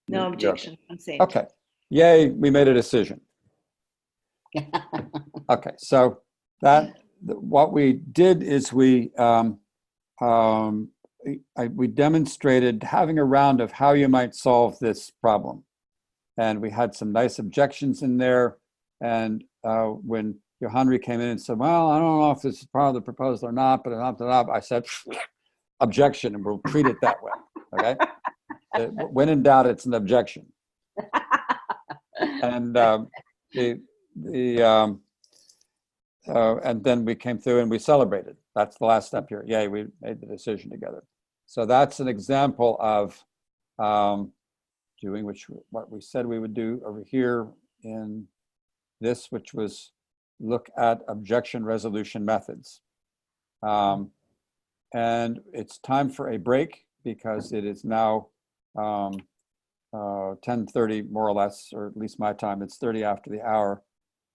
S2: No objection. Consent.
S4: Okay. Yay, we made a decision. Okay, so what we did is we demonstrated having a round of how you might solve this problem. And we had some nice objections in there. And when Johanri came in and said, well, I don't know if this is part of the proposal or not, but I said, objection, and we'll treat it that way, okay? When in doubt, it's an objection. And and then we came through and we celebrated. That's the last step here. Yay, we made the decision together. So that's an example of doing what we said we would do over here in this, which was look at objection resolution methods. and it's time for a break because it is now 10:30 more or less, or at least my time. It's 30 after the hour.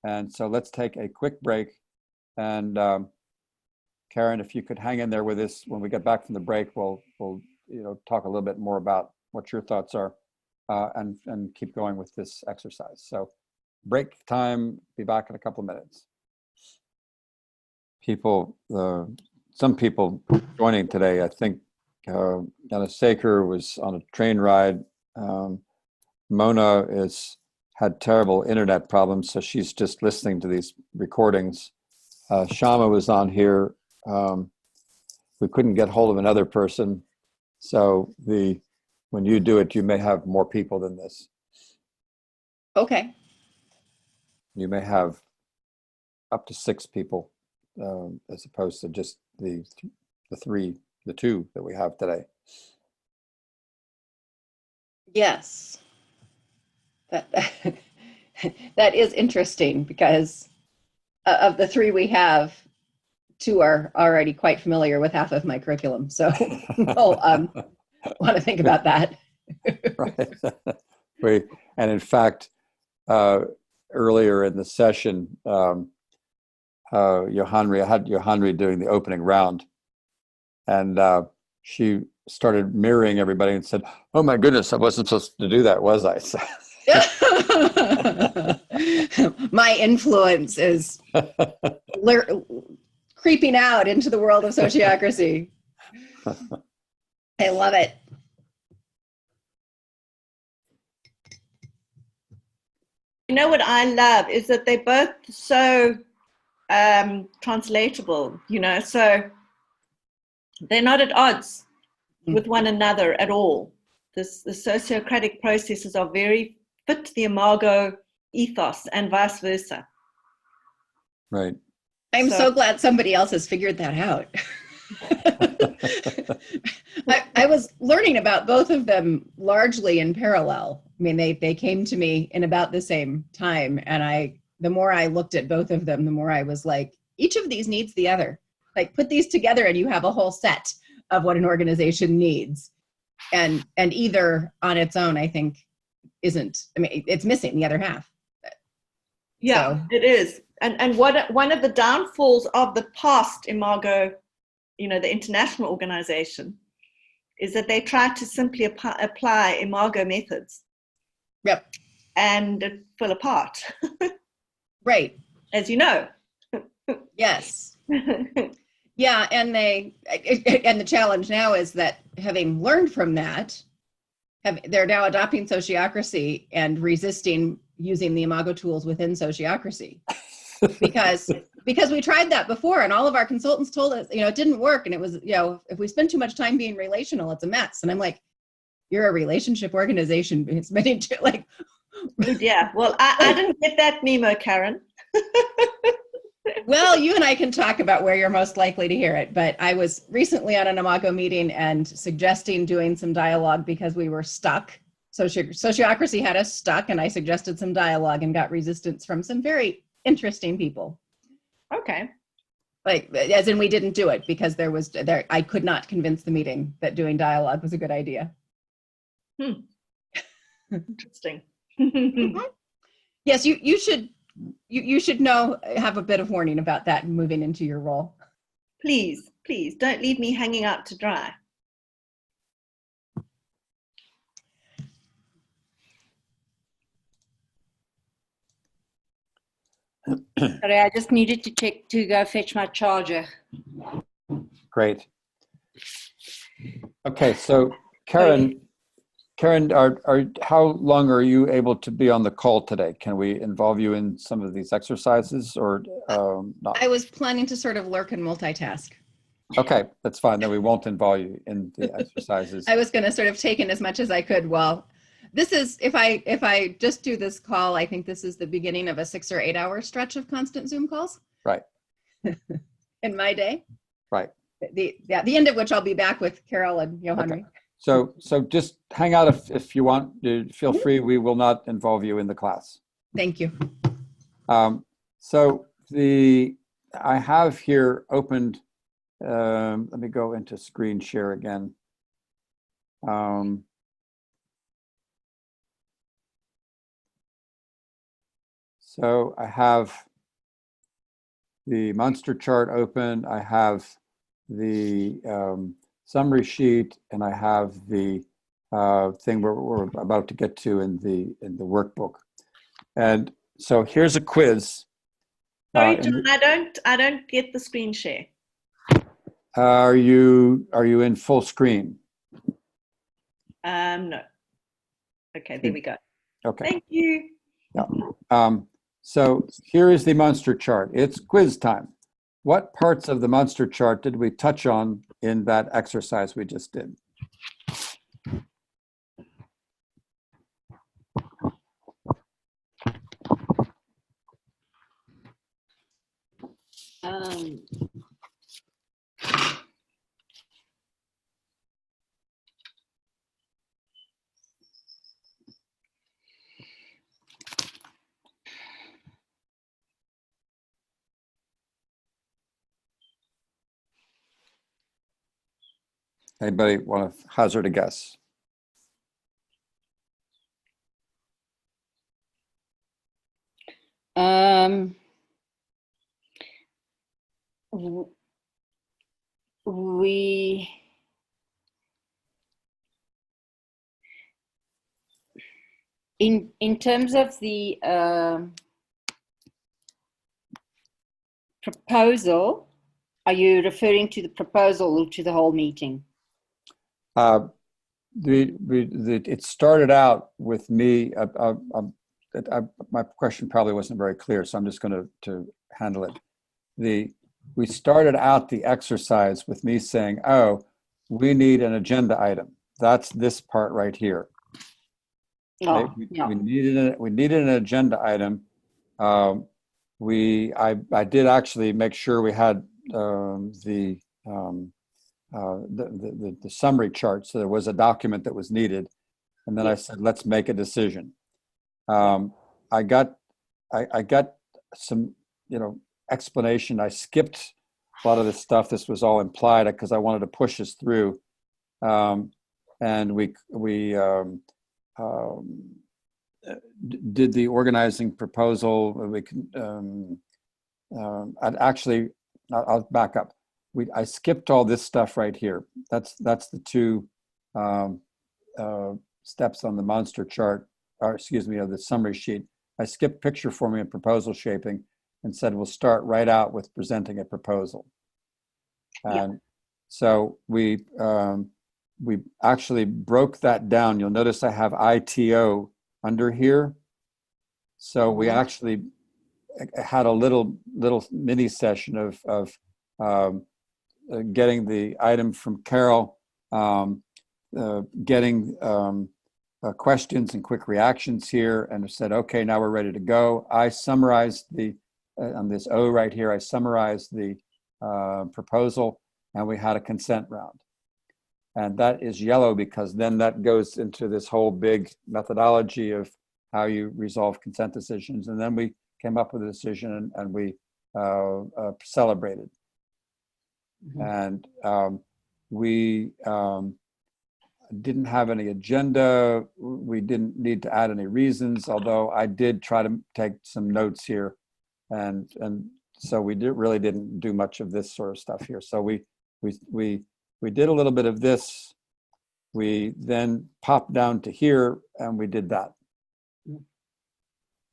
S4: And so let's take a quick break. And Karen, if you could hang in there with us when we get back from the break, we'll talk a little bit more about what your thoughts are and keep going with this exercise. So break time, be back in a couple of minutes. Some people joining today, I think Anna Saker was on a train ride. Mona had terrible internet problems, so she's just listening to these recordings. Shama was on here. We couldn't get hold of another person. So when you do it, you may have more people than this.
S6: Okay.
S4: You may have up to 6 people, as opposed to just the 2 that we have today.
S6: Yes. That is interesting because of the 3 we have, 2 are already quite familiar with half of my curriculum. So we'll want to think about that.
S4: Right. And in fact, earlier in the session, I had Johanri doing the opening round, and she started mirroring everybody and said, "Oh my goodness, I wasn't supposed to do that, was I?" So,
S6: my influence is creeping out into the world of sociocracy. I love it.
S2: You know what I love is that they're both so translatable, so they're not at odds with one another at all. The sociocratic processes are very fit to the Imago ethos and vice versa.
S4: Right.
S6: I'm so glad somebody else has figured that out. I was learning about both of them largely in parallel. I mean, they came to me in about the same time, and the more I looked at both of them, the more I was like, each of these needs the other. Like, put these together and you have a whole set of what an organization needs. And either on its own, I think, isn't. I mean, it's missing the other half.
S2: Yeah, so. It is. And one of the downfalls of the past Imago, the international organization, is that they try to simply apply Imago methods.
S6: Yep.
S2: And it fell apart.
S6: Right.
S2: As you know.
S6: Yes. Yeah, and the challenge now is that, having learned from that, they're now adopting sociocracy and resisting using the Imago tools within sociocracy. Because we tried that before, and all of our consultants told us, it didn't work, and it was, if we spend too much time being relational, it's a mess. And I'm like, you're a relationship organization. It's meant to, like.
S2: Yeah. Well, I didn't get that memo, Karen.
S6: Well, you and I can talk about where you're most likely to hear it, but I was recently on an Imago meeting and suggesting doing some dialogue because we were stuck. Sociocracy had us stuck, and I suggested some dialogue and got resistance from some very interesting people.
S2: Okay.
S6: Like, as in, we didn't do it because I could not convince the meeting that doing dialogue was a good idea.
S2: Interesting.
S6: Yes, you should have a bit of warning about that moving into your role.
S2: Please don't leave me hanging out to dry.
S1: Sorry, I just needed to go fetch my charger.
S4: Great. Okay, so Karen, how long are you able to be on the call today? Can we involve you in some of these exercises, or not?
S6: I was planning to sort of lurk and multitask.
S4: Okay, that's fine. Then we won't involve you in the exercises.
S6: I was going to sort of take in as much as I could. Well, this is, if I just do this call, I think this is the beginning of a 6 or 8 hour stretch of constant Zoom calls.
S4: Right.
S6: In my day.
S4: Right.
S6: The end of which I'll be back with Carol and Johanri.
S4: Okay. So just hang out if you want. Feel free. We will not involve you in the class.
S6: Thank you.
S4: So I have here opened let me go into screen share again. So I have the Munster chart open, I have the summary sheet, and I have the thing we're about to get to in the workbook. And so here's a quiz.
S2: Sorry, John, I don't get the screen share.
S4: Are you in full screen?
S2: No. Okay, there we go.
S4: Okay.
S2: Thank you.
S4: Yeah. So here is the Munster chart. It's quiz time. What parts of the Munster chart did we touch on in that exercise we just did? Anybody want to hazard a guess?
S1: We in terms of the proposal, are you referring to the proposal or to the whole meeting?
S4: It started out with me. My question probably wasn't very clear, so I'm just going to handle it. We started out the exercise with me saying, "Oh, we need an agenda item." That's this part right here.
S1: Oh,
S4: We
S1: yeah.
S4: needed an agenda item. I did actually make sure we had the summary chart, so there was a document that was needed, and then I said, let's make a decision. I got some explanation. I skipped a lot of this stuff. This was all implied because I wanted to push us through, and we did the organizing proposal. We can I'll back up. I skipped all this stuff right here. That's the two steps on the Munster chart, or excuse me, of the summary sheet. I skipped picture forming and proposal shaping and said we'll start right out with presenting a proposal. And so we actually broke that down. You'll notice I have ITO under here. So we actually had a little mini session of getting the item from Carol, getting questions and quick reactions here, and said, okay, now we're ready to go. I summarized on this O right here, I summarized the proposal, and we had a consent round. And that is yellow because then that goes into this whole big methodology of how you resolve consent decisions. And then we came up with a decision and we celebrated. And we didn't have any agenda. We didn't need to add any reasons, although I did try to take some notes here. And so we really didn't do much of this sort of stuff here. So we did a little bit of this. We then popped down to here and we did that.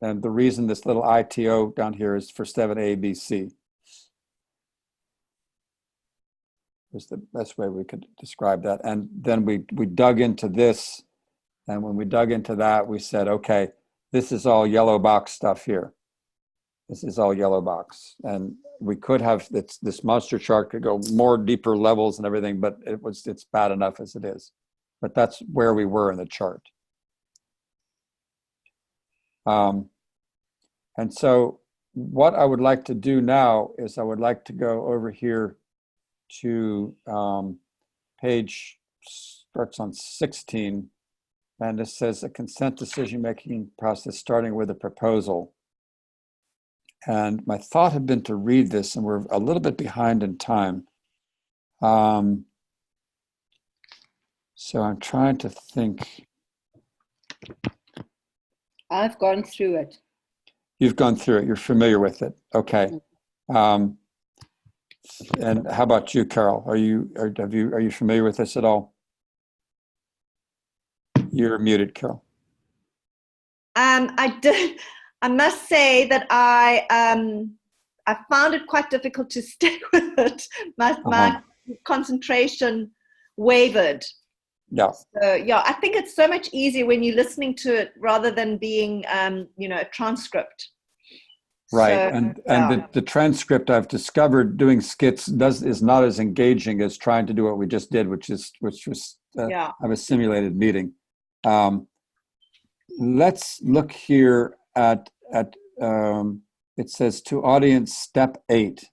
S4: And the reason this little ITO down here is for 7A, B, C. Was the best way we could describe that. And then we dug into this. And when we dug into that, we said, okay, this is all yellow box stuff here. This is all yellow box. And we could have, this Munster chart could go more deeper levels and everything, but it's bad enough as it is. But that's where we were in the chart. And so what I would like to do now is I would like to go over here to page, starts on 16, and it says a consent decision-making process starting with a proposal. And my thought had been to read this, and we're a little bit behind in time. So I'm trying to think.
S1: I've gone through it.
S4: You've gone through it. You're familiar with it. Okay. And how about you, Carol? Are you familiar with this at all? You're muted, Carol.
S2: I must say that I found it quite difficult to stay with it. My concentration wavered.
S4: Yeah.
S2: So, yeah, I think it's so much easier when you're listening to it rather than being, a transcript.
S4: Right,
S2: So,
S4: and the transcript I've discovered doing skits is not as engaging as trying to do what we just did, which was have a simulated meeting. Let's look here at it says to audience step 8,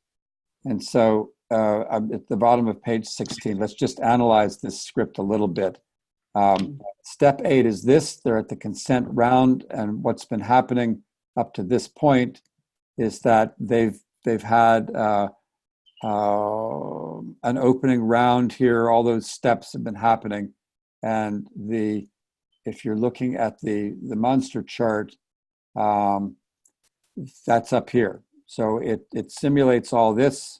S4: and so I'm at the bottom of page 16. Let's just analyze this script a little bit. Step 8 is this: they're at the consent round, and what's been happening up to this point is that they've had an opening round here. All those steps have been happening, and if you're looking at the monster chart, that's up here. So it simulates all this,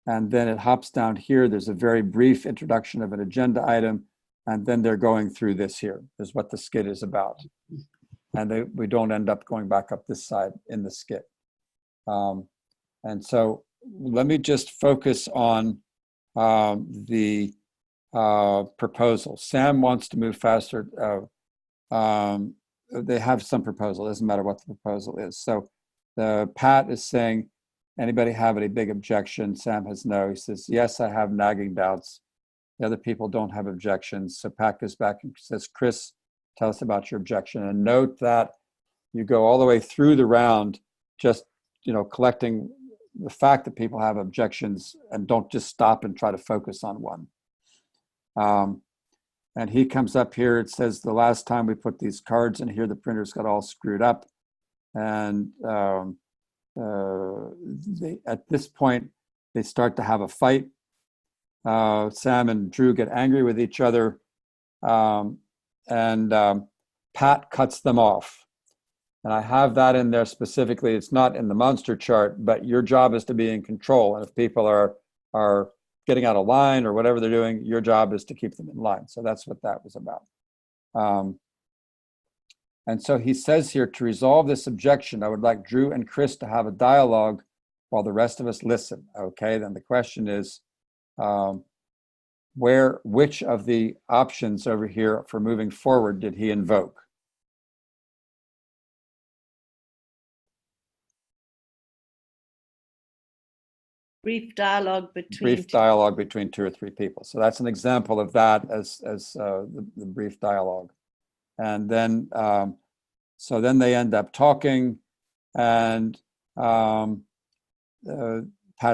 S4: and then it hops down here. There's a very brief introduction of an agenda item, and then they're going through this here is what the skit is about. And we don't end up going back up this side in the skit. And so let me just focus on the proposal. Sam wants to move faster. They have some proposal. It doesn't matter what the proposal is. So the Pat is saying, anybody have any big objections? Sam has no. He says, yes, I have nagging doubts. The other people don't have objections. So Pat goes back and says, Chris, tell us about your objection. And note that you go all the way through the round, just collecting the fact that people have objections, and don't just stop and try to focus on one. And he comes up here. It says the last time we put these cards in here, the printers got all screwed up. And at this point, they start to have a fight. Sam and Drew get angry with each other. And Pat cuts them off. And I have that in there specifically. It's not in the monster chart, but your job is to be in control. And if people are getting out of line or whatever they're doing, your job is to keep them in line. So that's what that was about. And so he says here, to resolve this objection, I would like Drew and Chris to have a dialogue while the rest of us listen. Okay, then the question is, which of the options over here for moving forward did he invoke?
S2: Brief dialogue
S4: between 2 or 3 people. So that's an example of that as the brief dialogue. And then, so then they end up talking, and Pat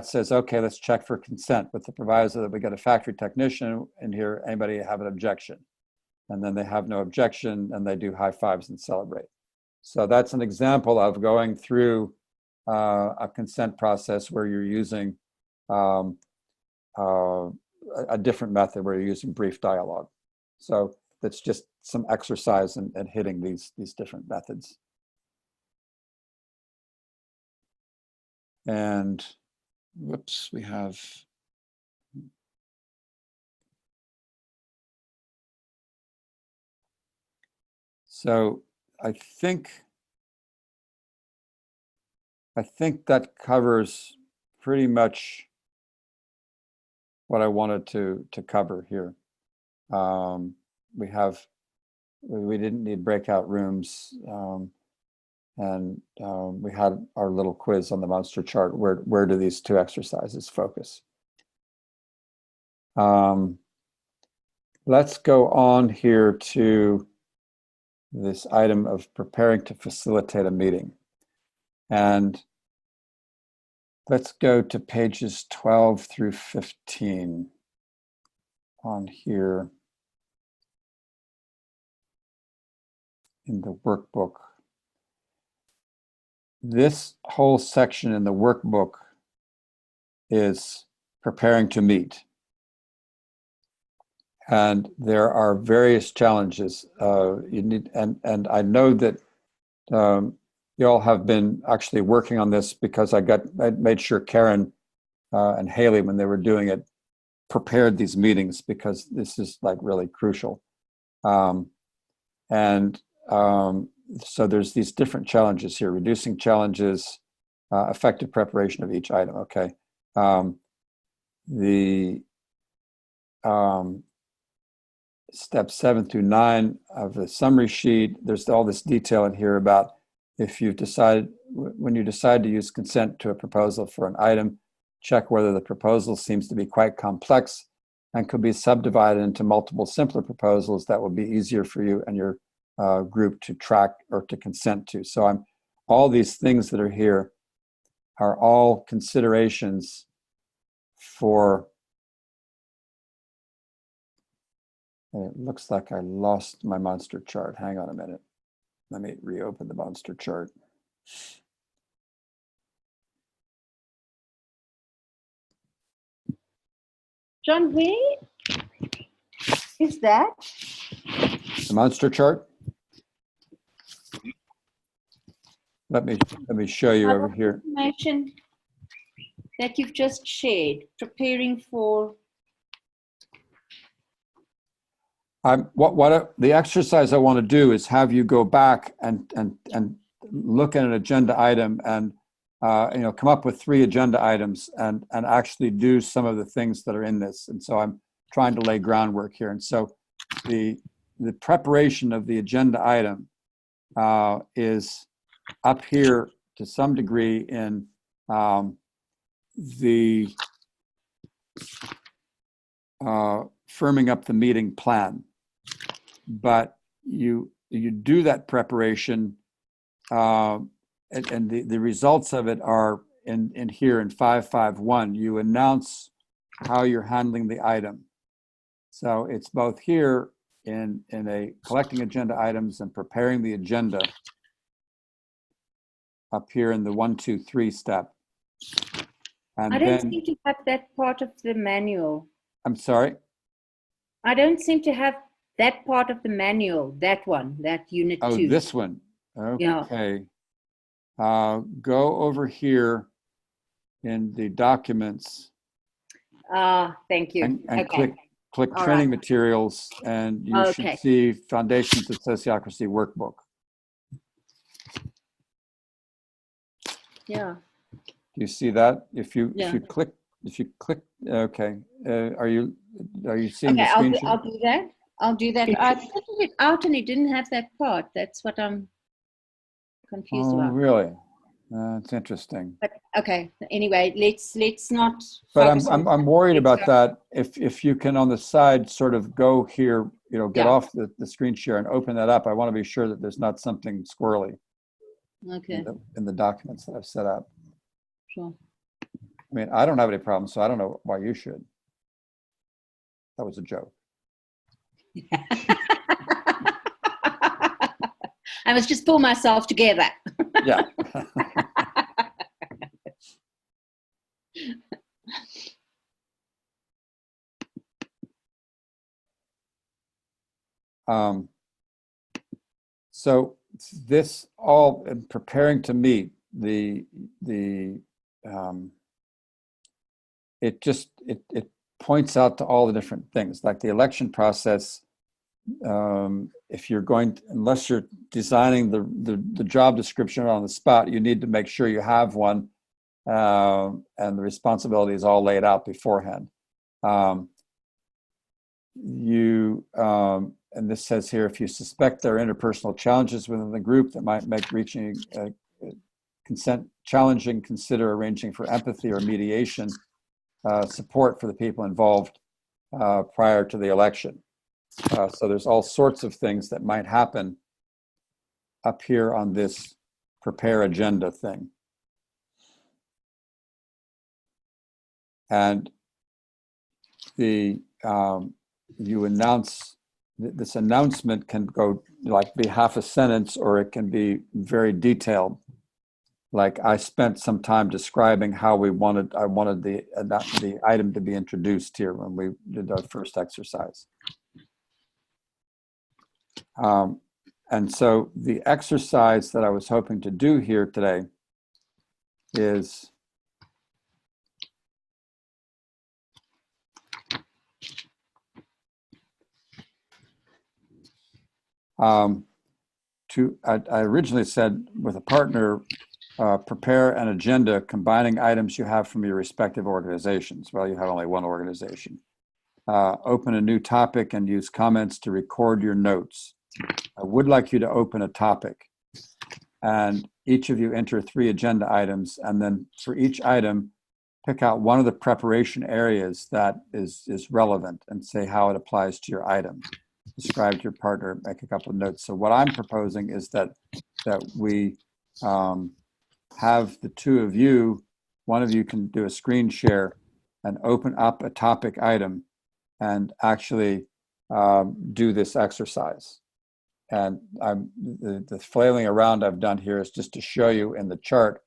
S4: says, okay, let's check for consent with the proviso that we got a factory technician in here. Anybody have an objection? And then they have no objection, and they do high fives and celebrate. So that's an example of going through a consent process where you're using a different method, where you're using brief dialogue. So that's just some exercise in hitting these different methods. And whoops, we have so I think that covers pretty much what I wanted to cover here. We didn't need breakout rooms, and we had our little quiz on the monster chart. Where do these 2 exercises focus? Let's go on here to this item of preparing to facilitate a meeting. And let's go to pages 12 through 15 on here in the workbook. This whole section in the workbook is preparing to meet. and there are various challenges you need, and I know that you all have been actually working on this, because I made sure Karen and Haley, when they were doing it, prepared these meetings, because this is like really crucial. So there's these different challenges here: reducing challenges, effective preparation of each item. Okay. Steps 7 through 9 of the summary sheet, there's all this detail in here about when you decide to use consent to a proposal for an item, check whether the proposal seems to be quite complex and could be subdivided into multiple simpler proposals that will be easier for you and your group to track or to consent to. So all these things that are here are all considerations for. It looks like I lost my monster chart. Hang on a minute. Let me reopen the monster chart.
S1: John, where is that?
S4: The monster chart? Let me show you over here.
S1: Information that you've just shared, preparing for.
S4: The exercise I want to do is have you go back and look at an agenda item and come up with 3 agenda items and actually do some of the things that are in this. And so I'm trying to lay groundwork here. And so the preparation of the agenda item is up here to some degree in the firming up the meeting plan. But you do that preparation, and the results of it are in here in 551. You announce how you're handling the item. So it's both here in a collecting agenda items and preparing the agenda, up here in the 1, 2, 3 step. And
S1: I don't seem to have that part of the manual.
S4: I'm sorry?
S1: I don't seem to have that part of the manual, that unit 2.
S4: Oh, this one. Okay. Yeah. Go over here in the documents.
S1: Thank you.
S4: And
S1: okay.
S4: click
S1: All
S4: training
S1: right.
S4: materials, and you should see Foundations of Sociocracy workbook.
S1: Yeah.
S4: Do you see that? If you click, okay. Are you seeing the screen?
S1: I'll do that. I printed it out and it didn't have that part. That's what I'm confused about.
S4: Oh, really? That's interesting.
S1: But okay. Anyway, let's not.
S4: But I'm worried about that. If you can on the side sort of go here, get off the screen share and open that up. I want to be sure that there's not something squirrely.
S1: Okay.
S4: In the documents that I've set up.
S1: Sure.
S4: I mean, I don't have any problems, so I don't know why you should. That was a joke.
S1: I must just pull myself together.
S4: Yeah. So this all in preparing to meet it points out to all the different things, like the election process. If you're unless you're designing the job description on the spot, you need to make sure you have one, and the responsibility is all laid out beforehand. And this says here, if you suspect there are interpersonal challenges within the group that might make reaching consent challenging, consider arranging for empathy or mediation support for the people involved prior to the election. So there's all sorts of things that might happen up here on this prepare agenda thing. And you announce, this announcement can go be half a sentence, or it can be very detailed. Like, I spent some time describing how I wanted the item to be introduced here when we did our first exercise. And so the exercise that I was hoping to do here today is I originally said with a partner, prepare an agenda combining items you have from your respective organizations. Well, you have only one organization. Open a new topic and use comments to record your notes. I would like you to open a topic, and each of you enter 3 agenda items, and then for each item, pick out one of the preparation areas that is relevant and say how it applies to your item. Describe to your partner, make a couple of notes. So what I'm proposing is that we have the 2 of you, one of you can do a screen share and open up a topic item and actually do this exercise. And the flailing around I've done here is just to show you in the chart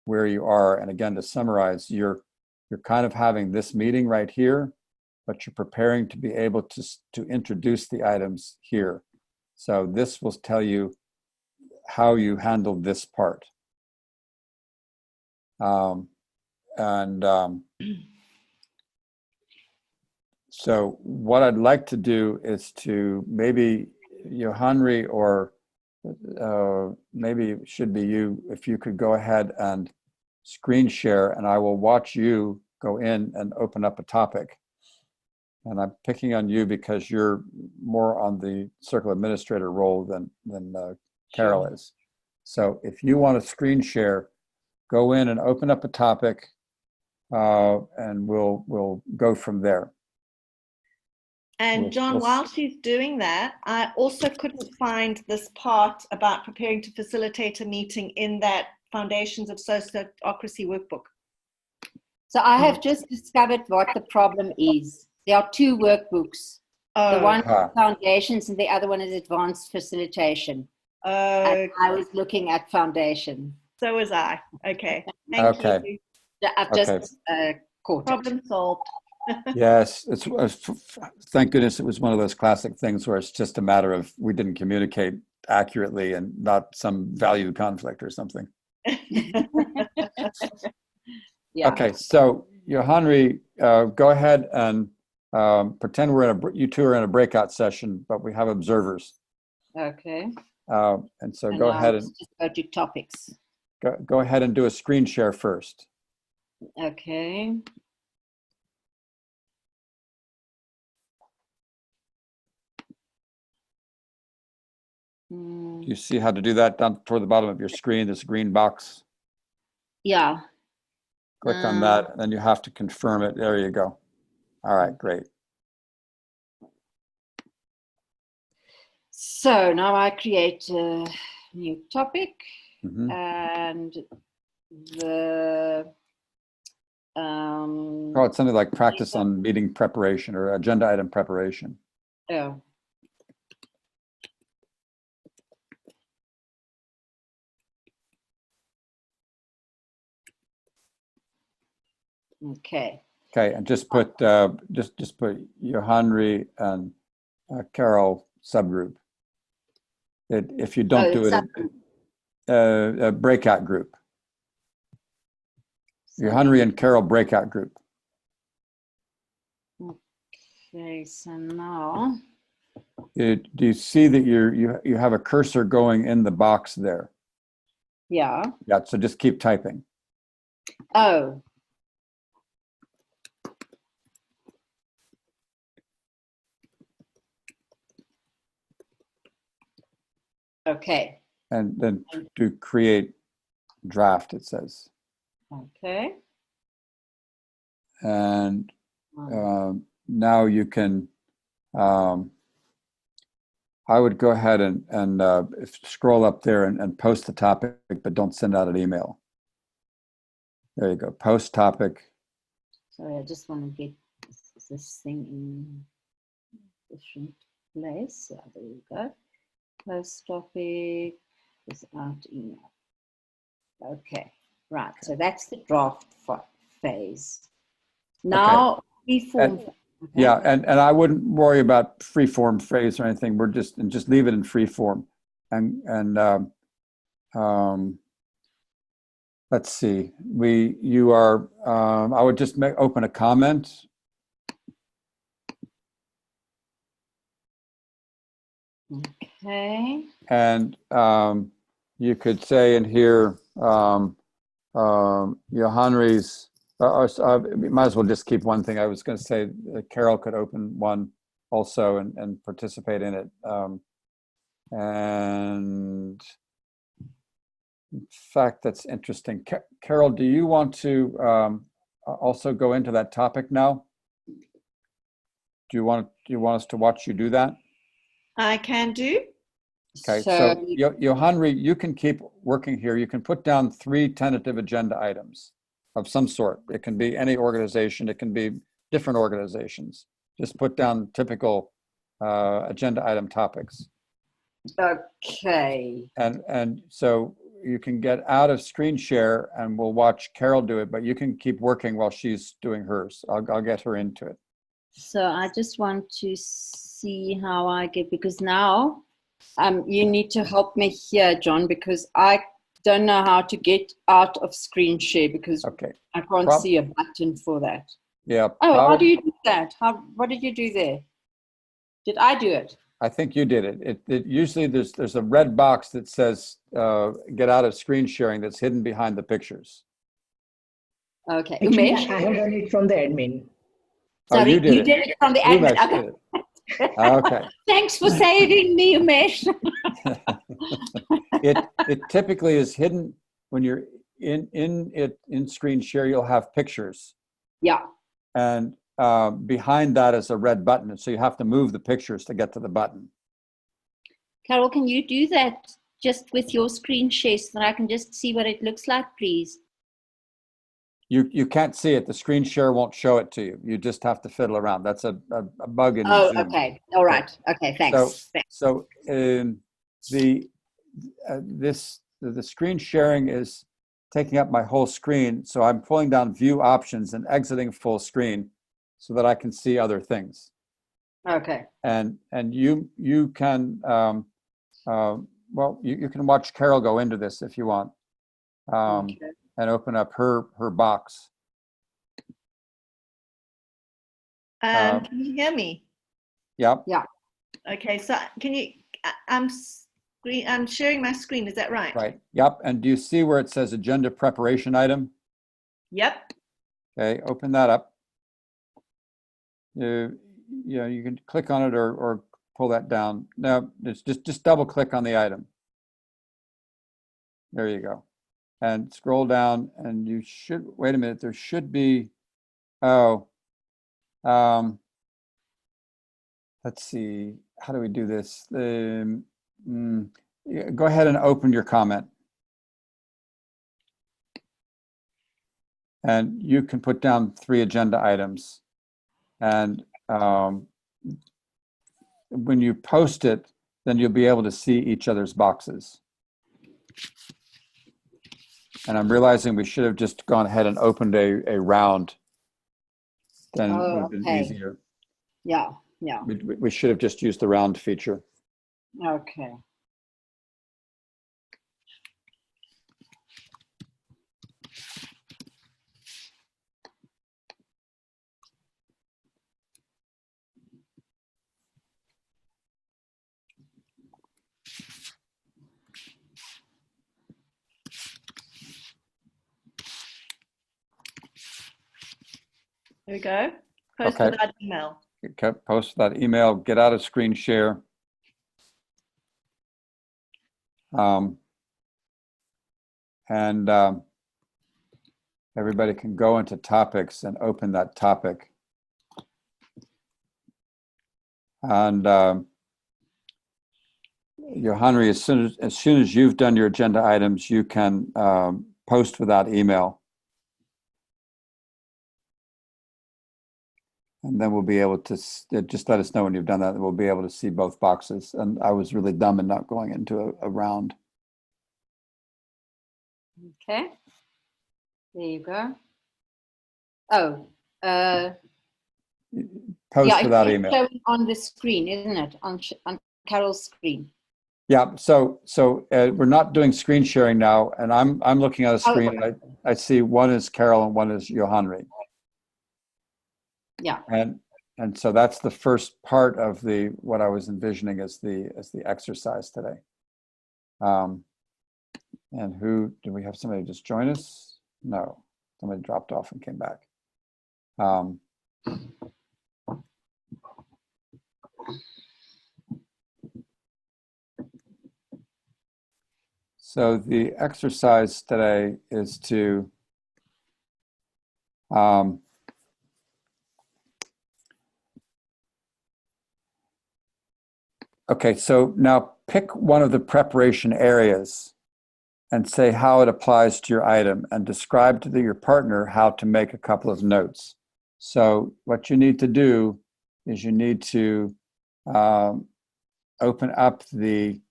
S4: where you are. And again, to summarize, you're kind of having this meeting right here, but you're preparing to be able to introduce the items here. So this will tell you how you handle this part. So what I'd like to do is to maybe Johanri, or maybe it should be you, if you could go ahead and screen share, and I will watch you go in and open up a topic. And I'm picking on you because you're more on the circle administrator role than Carol is. So if you want to screen share, go in and open up a topic, and we'll go from there.
S2: And John, while she's doing that, I also couldn't find this part about preparing to facilitate a meeting in that Foundations of Sociocracy workbook.
S1: So I have just discovered what the problem is. There are 2 workbooks. The one is Foundations and the other one is Advanced Facilitation. I was looking at Foundation.
S2: So was I. Okay. Thank you.
S1: I've just caught
S2: problem solved.
S4: Yes, it's thank goodness it was one of those classic things where it's just a matter of we didn't communicate accurately and not some value conflict or something.
S1: Yeah.
S4: Okay, so Johanri, go ahead and pretend you 2 are in a breakout session, but we have observers.
S1: Okay.
S4: And so go ahead and
S1: just go to topics.
S4: Go ahead and do a screen share first.
S1: Okay.
S4: Do you see how to do that down toward the bottom of your screen, this green box?
S1: Yeah.
S4: Click on that, and then you have to confirm it. There you go. All right, great.
S1: So now I create a new topic, and the
S4: it's something like practice on meeting preparation or agenda item preparation.
S1: Oh. Okay.
S4: Okay, and just put just put Johanri and Carol subgroup. If you don't do it, a breakout group. Johanri and Carol breakout group.
S1: Okay, so now.
S4: Do you see that you have a cursor going in the box there?
S1: Yeah.
S4: Yeah. So just keep typing.
S1: Oh. Okay.
S4: And then to create draft, it says.
S1: Okay.
S4: And now you can, I would go ahead and scroll up there and post the topic, but don't send out an email. There you go, post topic.
S1: Sorry, I just want to get this thing in a different place. So there you go. Post topic without email. Okay, right. So that's the draft phase. Now,
S4: And Yeah, and I wouldn't worry about free form phrase or anything. We're just leave it in free form, and let's see. You are. I would just open a comment.
S1: Okay.
S4: And you could say in here, Johanri's. Might as well just keep one thing. I was going to say Carol could open one also and participate in it. And in fact, that's interesting. Carol, do you want to also go into that topic now? Do you want us to watch you do that?
S2: I can do.
S4: Okay, so Johanri, you can keep working here. You can put down 3 tentative agenda items of some sort. It can be any organization. It can be different organizations. Just put down typical agenda item topics.
S1: Okay.
S4: And so you can get out of screen share and we'll watch Carol do it, but you can keep working while she's doing hers. I'll get her into it.
S1: So I just want to see how I get, because now you need to help me here, John, because I don't know how to get out of screen share because I can't see a button for that.
S4: Yeah.
S1: Oh, how do you do that? What did you do there? Did I do it?
S4: I think you did it. It usually there's a red box that says get out of screen sharing that's hidden behind the pictures.
S1: Okay.
S5: Actually,
S1: Umesh?
S5: I have done it from the admin.
S1: Sorry,
S4: you did
S1: it from the admin.
S4: Umesh did it. Okay.
S1: Thanks for saving me, Umesh.
S4: It typically is hidden when you're in screen share. You'll have pictures.
S1: Yeah.
S4: And behind that is a red button, so you have to move the pictures to get to the button.
S1: Carol, can you do that just with your screen share so that I can just see what it looks like, please?
S4: You can't see it. The screen share won't show it to you. You just have to fiddle around. That's a bug in Zoom.
S1: Okay. All right. Okay. Thanks.
S4: So the screen sharing is taking up my whole screen. So I'm pulling down view options and exiting full screen so that I can see other things.
S1: Okay.
S4: And you can you can watch Carol go into this if you want.
S1: Okay.
S4: And open up her box.
S2: Can you hear me?
S4: Yep.
S1: Yeah.
S2: Okay, so can you, I'm sharing my screen, is that right?
S4: Right. Yep. And do you see where it says agenda preparation item?
S2: Yep.
S4: Okay, open that up. You can click on it or pull that down. Now, it's just double click on the item. There you go. And scroll down and you should, wait a minute, there should be, let's see, how do we do this? Go ahead and open your comment. And you can put down 3 agenda items. And when you post it, then you'll be able to see each other's boxes. And I'm realizing we should have just gone ahead and opened a round. Then it would have been easier.
S1: Yeah.
S4: We should have just used the round feature.
S1: Okay.
S2: There we go. Post without email.
S4: Okay, post that email, get out of screen share. Everybody can go into topics and open that topic. And Johanri, as soon as you've done your agenda items, you can post without email. And then we'll be able to just let us know when you've done that, and we'll be able to see both boxes. And I was really dumb in not going into a round.
S1: Okay. There you go. Oh,
S4: post to that email.
S1: Showing on the screen, isn't it? On Carol's screen.
S4: Yeah. So we're not doing screen sharing now, and I'm looking at a screen. And I see one is Carol and one is Johanri.
S1: Yeah.
S4: And so that's the first part of what I was envisioning as the exercise today. And do we have somebody just join us? No, somebody dropped off and came back. So the exercise today is to okay, so now pick one of the preparation areas and say how it applies to your item and describe to your partner how to make a couple of notes. So what you need to do is you need to open up the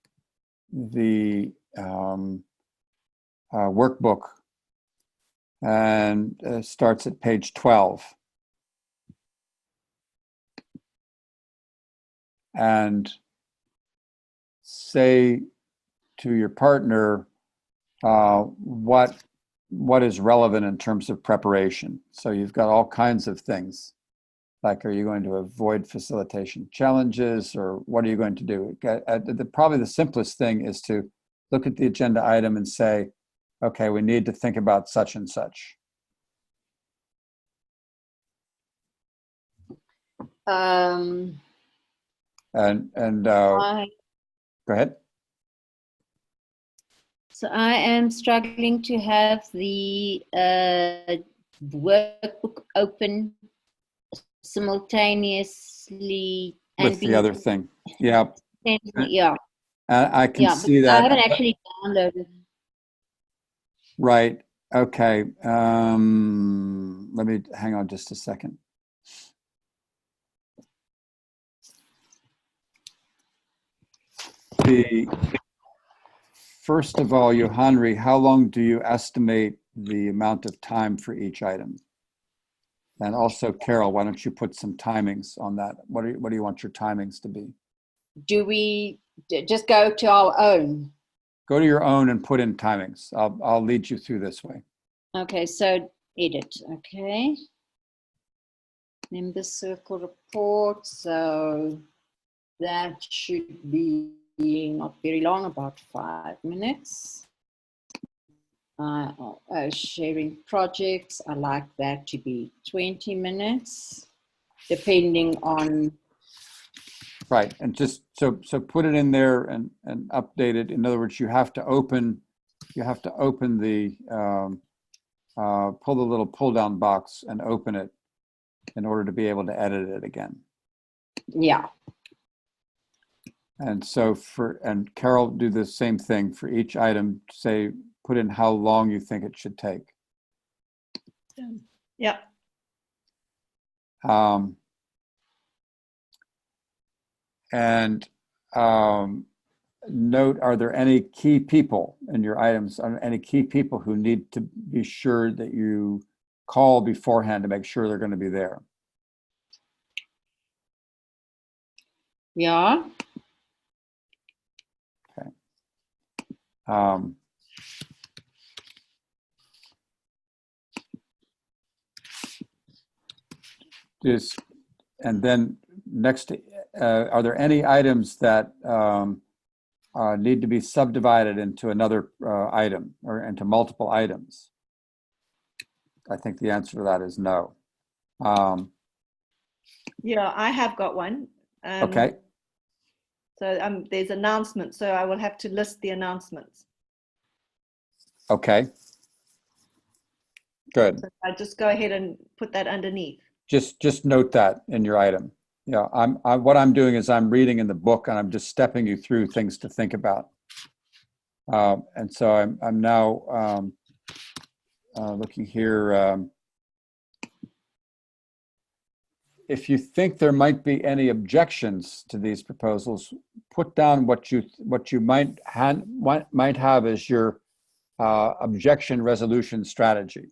S4: workbook, and starts at page 12. And say to your partner what is relevant in terms of preparation. So you've got all kinds of things, like, are you going to avoid facilitation challenges, or what are you going to do? Probably the simplest thing is to look at the agenda item and say, okay, we need to think about such and such.
S1: Go
S4: ahead.
S1: So I am struggling to have the workbook open simultaneously
S4: With the other thing. Yeah.
S1: Yeah.
S4: I can see that.
S1: I haven't actually downloaded.
S4: Right. Okay. Let me hang on just a second. First of all, Johanri, how long do you estimate the amount of time for each item? And also, Carol, why don't you put some timings on that? What do you want your timings to be?
S1: Do we just go to our own?
S4: Go to your own and put in timings. I'll lead you through this way.
S1: Okay, so edit. Okay. Member circle report. So that should be not very long, about 5 minutes. Sharing projects, I like that to be 20 minutes, depending on.
S4: Right, and just so put it in there and update it. In other words, you have to open the pull the little pull down box and open it in order to be able to edit it again.
S1: Yeah.
S4: And so and Carol, do the same thing for each item. Say, put in how long you think it should take.
S2: Yeah.
S4: And note, are there any key people in your items? Are there any key people who need to be sure that you call beforehand to make sure they're going to be there?
S1: Yeah.
S4: Okay. And then next, are there any items that need to be subdivided into another item or into multiple items? I think the answer to that is no.
S2: Yeah, I have got one.
S4: Okay.
S2: So there's announcements, so I will have to list the announcements.
S4: Okay. Good.
S2: So I just go ahead and put that underneath.
S4: Just note that in your item. Yeah, what I'm doing is I'm reading in the book and I'm just stepping you through things to think about. And so I'm now looking here. If you think there might be any objections to these proposals, put down what you might have as your objection resolution strategy.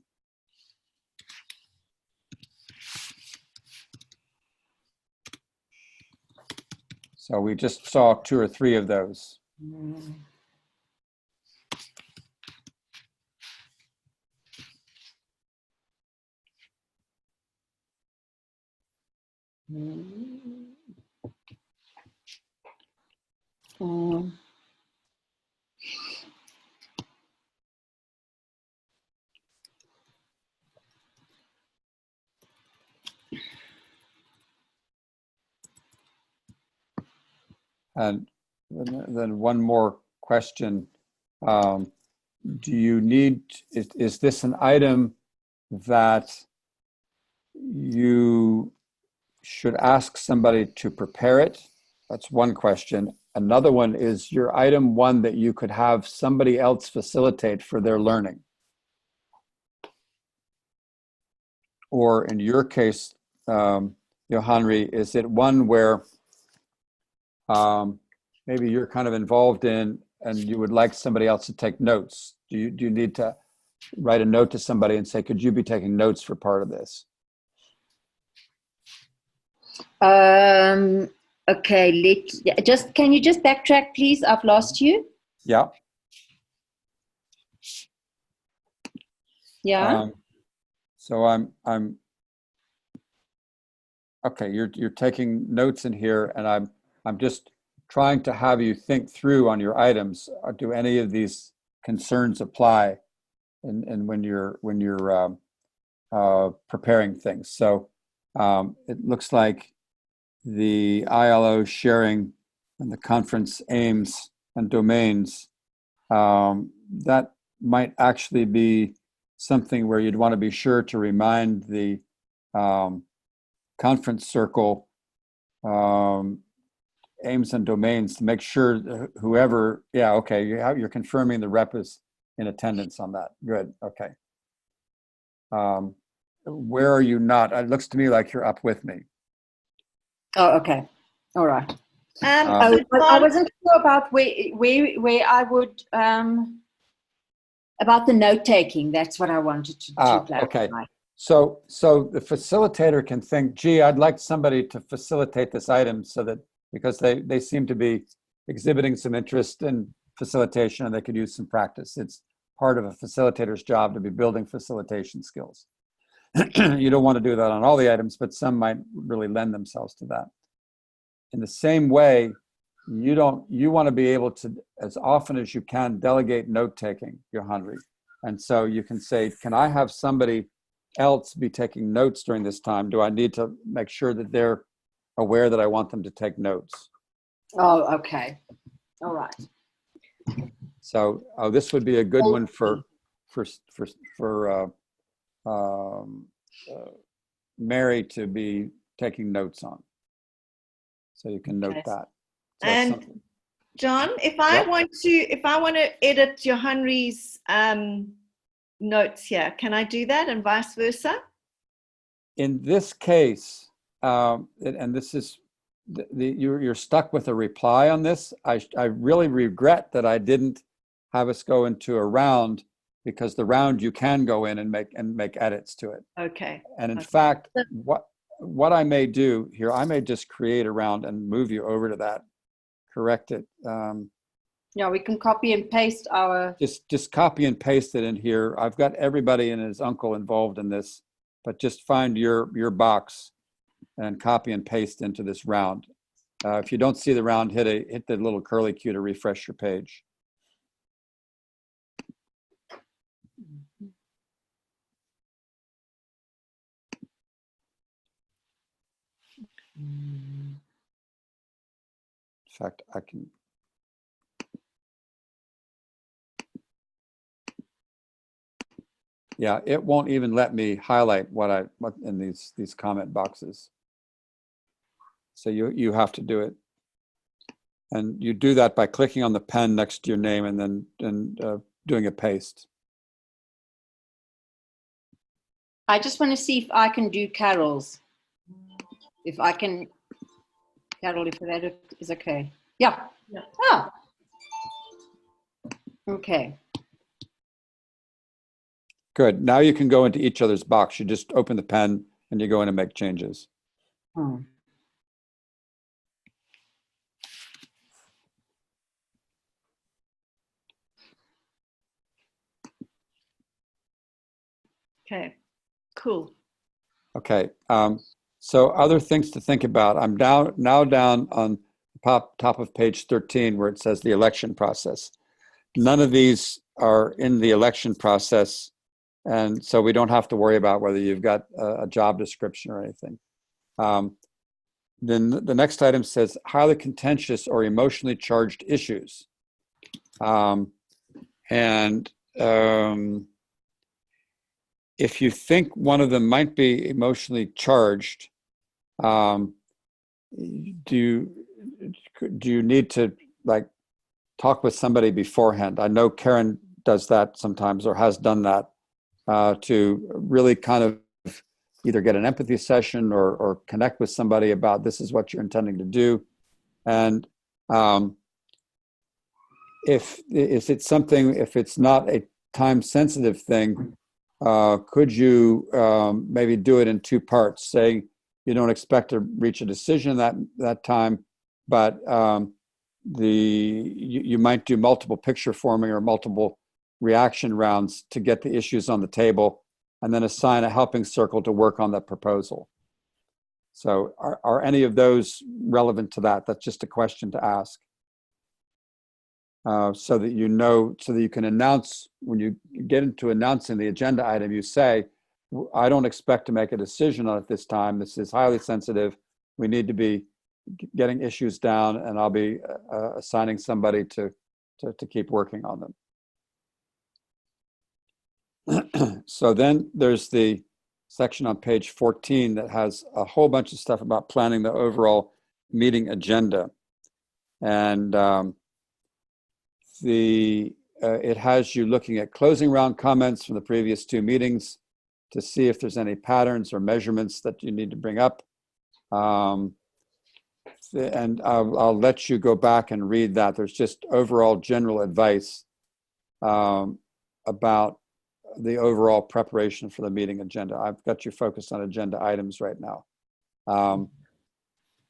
S4: So we just saw 2 or 3 of those. And then one more question. Do you need, is this an item that you should ask somebody to prepare it? That's one question. Another one is your item one that you could have somebody else facilitate for their learning. Or in your case, Johanri, is it one where maybe you're kind of involved in and you would like somebody else to take notes? Do you need to write a note to somebody and say, could you be taking notes for part of this?
S1: Okay, can you just backtrack, please? I've lost you.
S4: Yeah.
S1: Yeah.
S4: So I'm okay. You're taking notes in here, and I'm just trying to have you think through on your items. Do any of these concerns apply, and when you're preparing things? So it looks like the ILO sharing and the conference aims and domains, that might actually be something where you'd want to be sure to remind the conference circle aims and domains to make sure whoever, yeah, okay, you're confirming the rep is in attendance on that. Good, okay. Where are you not? It looks to me like you're up with me.
S1: Oh, okay. All right.
S2: So
S1: I wasn't sure about where I would, about the note taking. That's what I wanted to clarify.
S4: Okay. So the facilitator can think, gee, I'd like somebody to facilitate this item so that, because they seem to be exhibiting some interest in facilitation and they could use some practice. It's part of a facilitator's job to be building facilitation skills. You don't want to do that on all the items, but some might really lend themselves to that. In the same way, you want to be able to, as often as you can, delegate note-taking, Johanri. And so you can say, can I have somebody else be taking notes during this time? Do I need to make sure that they're aware that I want them to take notes?
S1: Oh, okay. All right.
S4: So this would be a good one for Mary to be taking notes on. So you can note that. So
S2: and John, if I want to edit Johanri's notes here, can I do that, and vice versa?
S4: In this case, and this is you're stuck with a reply on this. I really regret that I didn't have us go into a round, because the round you can go in and make edits to it.
S2: Okay.
S4: And in fact, what I may do here, I may just create a round and move you over to that, correct it.
S1: Yeah, we can copy and paste our.
S4: Just copy and paste it in here. I've got everybody and his uncle involved in this, but just find your box and copy and paste into this round. If you don't see the round, hit the little curly Q to refresh your page. In fact, I can. Yeah, it won't even let me highlight what in these comment boxes. So you have to do it, and you do that by clicking on the pen next to your name and then doing a paste.
S1: I just want to see if I can do Carol's. If I can, Carol, if that is okay. Yeah. Oh. Okay.
S4: Good. Now you can go into each other's box. You just open the pen and you go in and make changes.
S2: Okay, cool.
S4: Okay. So other things to think about. I'm now down on the top of page 13 where it says the election process. None of these are in the election process, and so we don't have to worry about whether you've got a job description or anything. Then the next item says highly contentious or emotionally charged issues. If you think one of them might be emotionally charged, do you need to like talk with somebody beforehand? I know Karen does that sometimes or has done that to really kind of either get an empathy session or connect with somebody about this is what you're intending to do. And if it's not a time sensitive thing, could you maybe do it in two parts, saying you don't expect to reach a decision that time, but you might do multiple picture forming or multiple reaction rounds to get the issues on the table, and then assign a helping circle to work on the proposal. So are any of those relevant to that? That's just a question to ask. So that you know, so that you can announce, when you get into announcing the agenda item, you say, I don't expect to make a decision on it this time. This is highly sensitive. We need to be getting issues down, and I'll be assigning somebody to keep working on them. So then there's the section on page 14 that has a whole bunch of stuff about planning the overall meeting agenda. And it has you looking at closing round comments from the previous two meetings to see if there's any patterns or measurements that you need to bring up. And I'll let you go back and read that. There's just overall general advice about the overall preparation for the meeting agenda. I've got you focused on agenda items right now.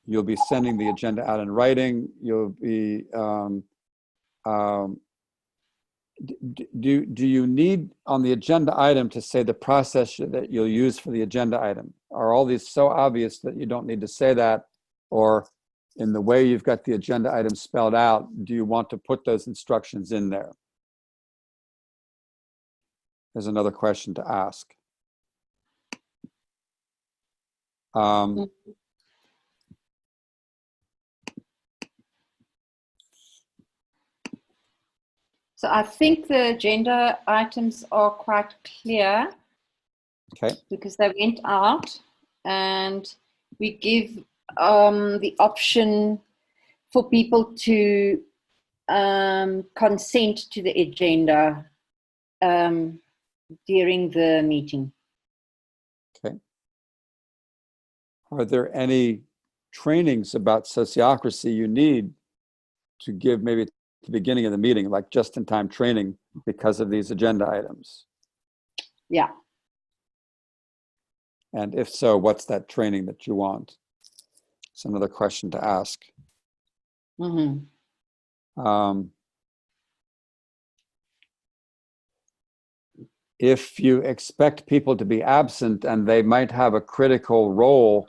S4: You'll be sending the agenda out in writing. You'll be, do you need on the agenda item to say the process that you'll use for the agenda item? Are all these so obvious that you don't need to say that? Or in the way you've got the agenda item spelled out, do you want to put those instructions in there? There's another question to ask.
S1: So I think the agenda items are quite clear.
S4: Okay.
S1: Because they went out, and we give the option for people to consent to the agenda during the meeting.
S4: Okay. Are there any trainings about sociocracy you need to give maybe at the beginning of the meeting, like just-in-time training because of these agenda items?
S1: Yeah.
S4: And if so, what's that training that you want? It's another question to ask.
S1: Mm-hmm.
S4: If you expect people to be absent and they might have a critical role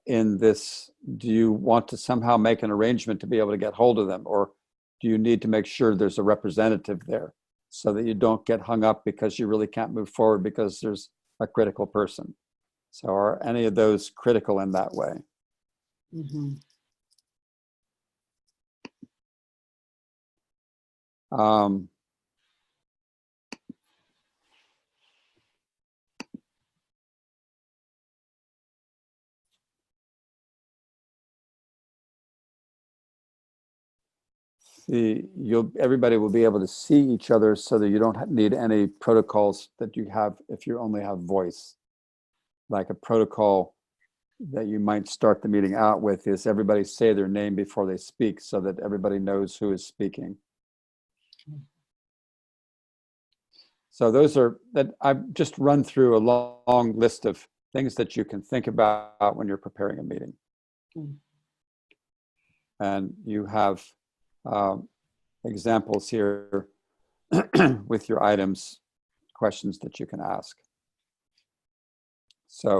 S4: in this, do you want to somehow make an arrangement to be able to get hold of them? Or do you need to make sure there's a representative there so that you don't get hung up because you really can't move forward because there's a critical person? So are any of those critical in that way?
S1: Mm-hmm.
S4: Everybody will be able to see each other so that you don't need any protocols that you have if you only have voice. Like a protocol that you might start the meeting out with is everybody say their name before they speak so that everybody knows who is speaking. So those are, that I've just run through a long list of things that you can think about when you're preparing a meeting. And you have examples here with your items questions that you can ask. So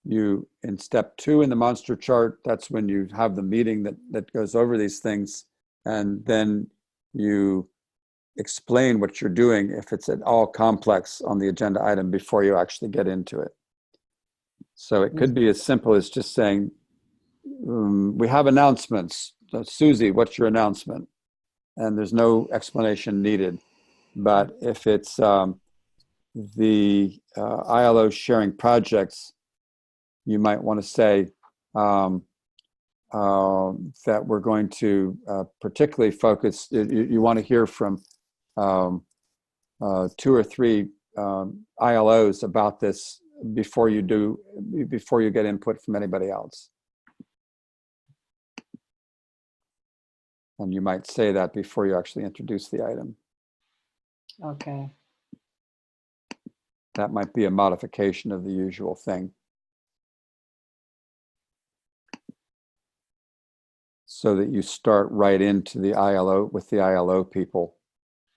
S4: you, in step 2 in the monster chart, that's when you have the meeting that goes over these things, and then you explain what you're doing if it's at all complex on the agenda item before you actually get into it. So it could be as simple as just saying, we have announcements. So, Susie, what's your announcement? And there's no explanation needed. But if it's the ILO sharing projects, you might want to say that we're going to particularly focus, you want to hear from 2 or 3 ILOs about this before you get input from anybody else. And you might say that before you actually introduce the item.
S1: Okay.
S4: That might be a modification of the usual thing. So that you start right into the ILO with the ILO people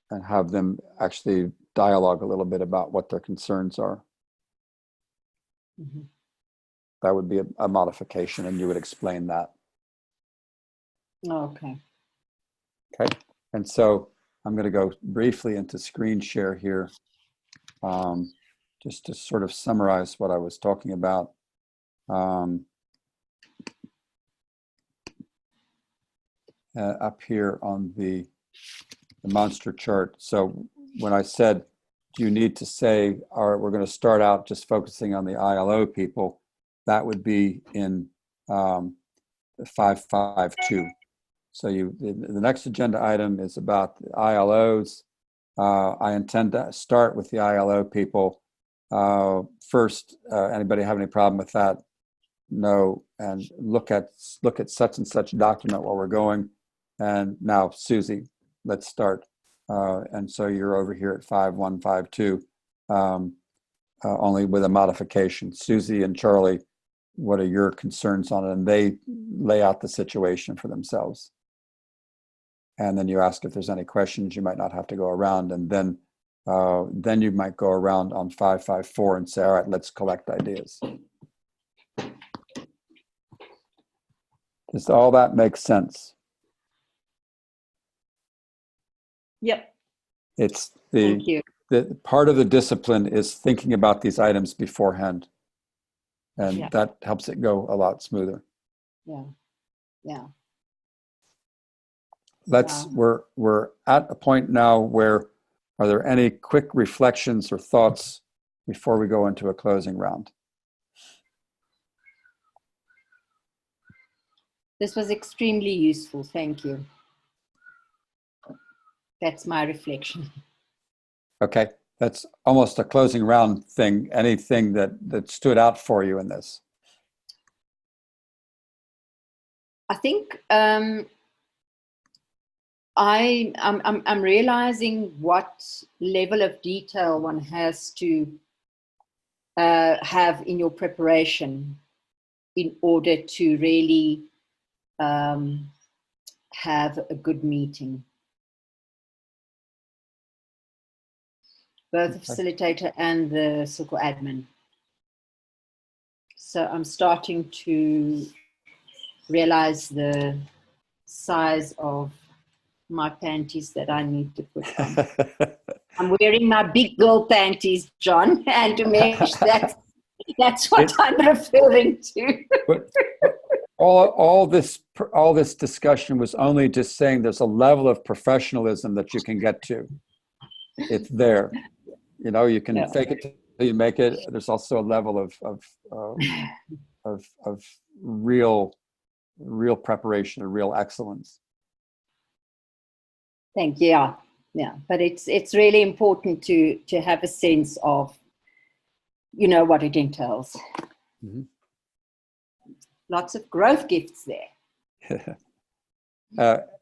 S4: and have them actually dialogue a little bit about what their concerns are.
S1: Mm-hmm.
S4: That would be a modification, and you would explain that.
S1: Okay.
S4: Okay, and so I'm going to go briefly into screen share here, just to sort of summarize what I was talking about. Up here on the monster chart. So when I said, do you need to say, all right, we're going to start out just focusing on the ILO people, that would be in 552. So the next agenda item is about the ILOs. I intend to start with the ILO people. First, anybody have any problem with that? No. And look at such and such document while we're going. And now, Susie, let's start. And so you're over here at 5152, only with a modification. Susie and Charlie, what are your concerns on it? And they lay out the situation for themselves. And then you ask if there's any questions. You might not have to go around. And then you might go around on 554 and say, all right, let's collect ideas. Does all that make sense?
S2: Yep.
S4: It's
S1: Thank you.
S4: the part of the discipline is thinking about these items beforehand, and that helps it go a lot smoother.
S1: Yeah. Yeah.
S4: We're at a point now where, are there any quick reflections or thoughts before we go into a closing round?
S1: This was extremely useful. Thank you. That's my reflection.
S4: Okay, that's almost a closing round thing. Anything that stood out for you in this?
S1: I think I'm realizing what level of detail one has to have in your preparation in order to really have a good meeting. Both the facilitator and the circle admin. So I'm starting to realize the size of my panties that I need to put on. I'm wearing my big girl panties, John, and to mesh that's what I'm referring to.
S4: all this discussion was only just saying there's a level of professionalism that you can get to. It's there. You know, you can fake it till you make it. There's also a level of real preparation and real excellence.
S1: Thank you. Yeah. But it's really important to have a sense of, you know, what it entails.
S4: Mm-hmm.
S1: Lots of growth gifts there.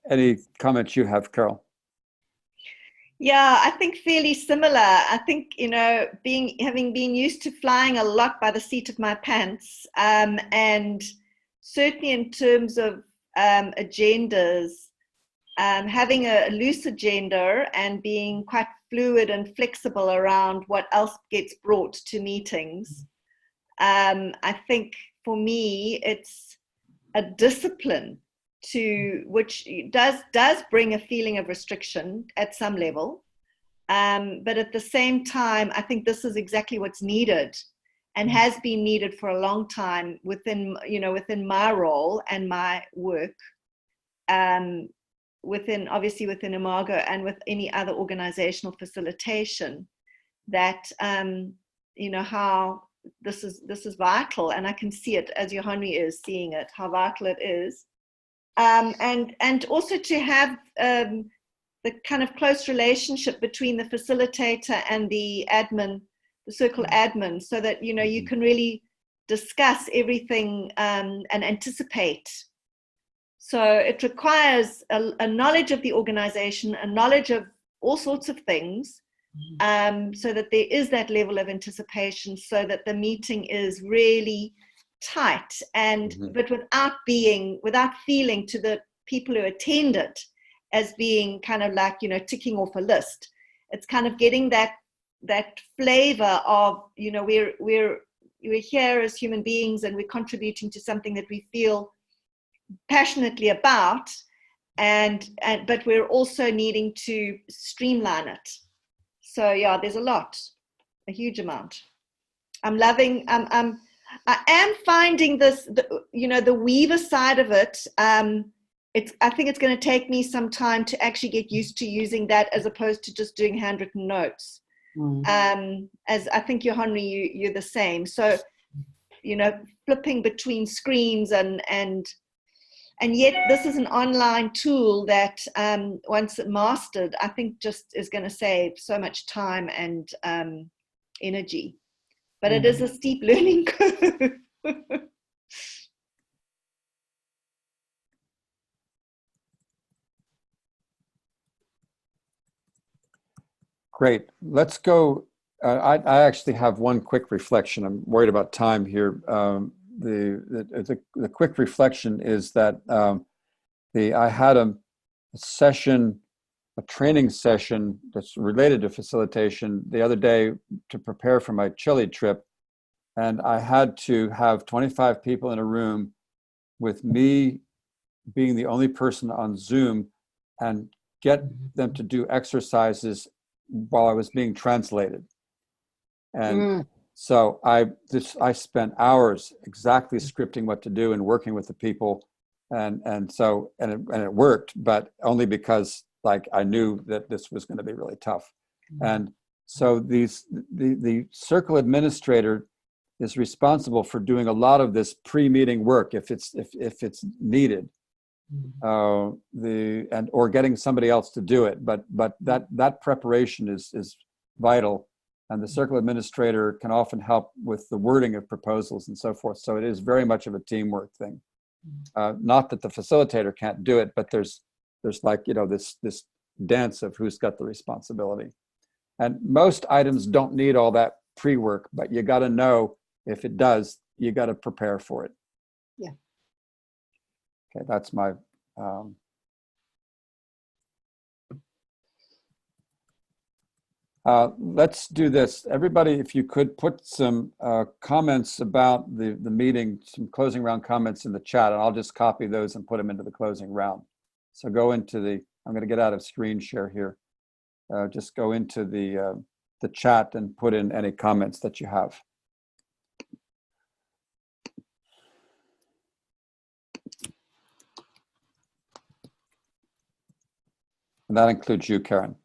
S4: Any comments you have, Carol?
S2: Yeah, I think fairly similar. I think, you know, having been used to flying a lot by the seat of my pants, and certainly in terms of agendas, having a loose agenda and being quite fluid and flexible around what else gets brought to meetings. I think for me, it's a discipline which does bring a feeling of restriction at some level. But at the same time, I think this is exactly what's needed and has been needed for a long time within my role and my work, obviously within Imago and with any other organizational facilitation, that how this is vital, and I can see it as Johanni is seeing it, how vital it is, and also to have the kind of close relationship between the facilitator and the admin, the circle admin, so that you can really discuss everything and anticipate. So it requires a knowledge of the organization, a knowledge of all sorts of things, so that there is that level of anticipation, so that the meeting is really tight, and but without feeling to the people who attend it as being kind of like ticking off a list. It's kind of getting that flavor of we're here as human beings, and we're contributing to something that we feel passionately about, but we're also needing to streamline it. So yeah, there's a huge amount. I am finding this, the Weaver side of it. I think it's going to take me some time to actually get used to using that, as opposed to just doing handwritten notes. As I think Johanni, you're the same. So, flipping between screens and yet this is an online tool that once mastered, I think just is going to save so much time and energy. But it is a steep learning curve.
S4: Great. Let's go. I actually have one quick reflection. I'm worried about time here. The quick reflection is that I had a session, a training session that's related to facilitation the other day to prepare for my Chile trip. And I had to have 25 people in a room with me being the only person on Zoom and get them to do exercises while I was being translated. And so I spent hours exactly scripting what to do and working with the people. And it worked, but only because I knew that this was going to be really tough. And so the circle administrator is responsible for doing a lot of this pre-meeting work if it's needed, or getting somebody else to do it. But that preparation is vital, and the circle administrator can often help with the wording of proposals and so forth. So it is very much of a teamwork thing. Not that the facilitator can't do it, but there's this dance of who's got the responsibility. And most items don't need all that pre-work, but you got to know if it does, you got to prepare for it.
S5: Yeah.
S4: Okay, that's my. Let's do this. Everybody, if you could put some comments about the meeting, some closing round comments in the chat, and I'll just copy those and put them into the closing round. So go into I'm going to get out of screen share here. Just go into the chat and put in any comments that you have. And that includes you, Karen.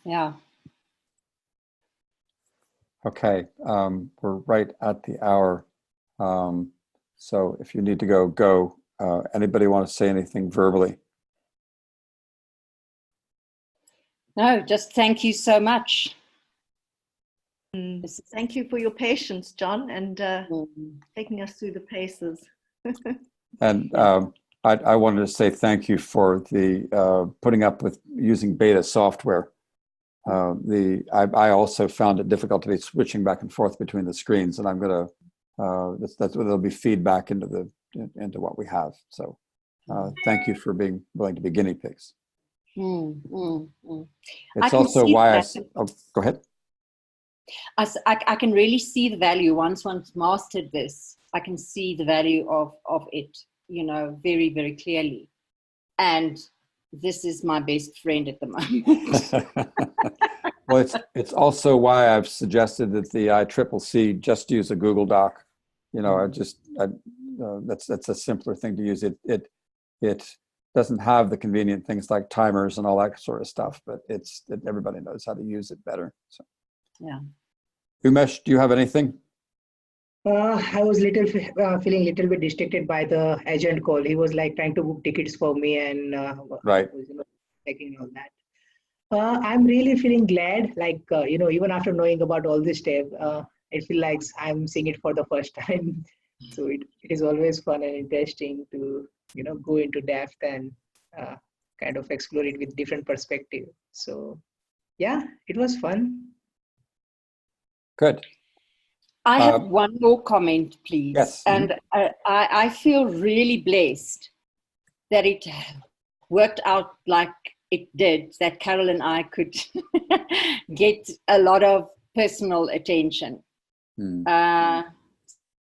S1: Yeah.
S4: Okay, we're right at the hour. So if you need to go, go. Anybody want to say anything verbally?
S1: No, just thank you so much.
S2: Thank you for your patience, John, and taking us through the paces.
S4: And I wanted to say thank you for the putting up with using beta software. I also found it difficult to be switching back and forth between the screens, and I'm going to there'll be feedback into what we have. So thank you for being willing to be guinea pigs. It's also why go ahead.
S1: I can really see the value once one's mastered this. I can see the value of it, very, very clearly. And this is my best friend at the moment.
S4: Well, it's also why I've suggested that the ICCC just use a Google Doc. That's a simpler thing to use. It doesn't have the convenient things like timers and all that sort of stuff, but everybody knows how to use it better. So,
S1: yeah.
S4: Umesh, do you have anything?
S5: I was feeling a little bit distracted by the agent call. He was like trying to book tickets for me and
S4: right.
S5: was, checking all that. I'm really feeling glad, even after knowing about all this stuff, it feels like I'm seeing it for the first time. So it is always fun and interesting to, go into depth and kind of explore it with different perspective. So yeah, it was fun.
S4: Good.
S1: I have one more comment, please.
S4: Yes.
S1: And I feel really blessed that it worked out like it did, that Carol and I could get a lot of personal attention.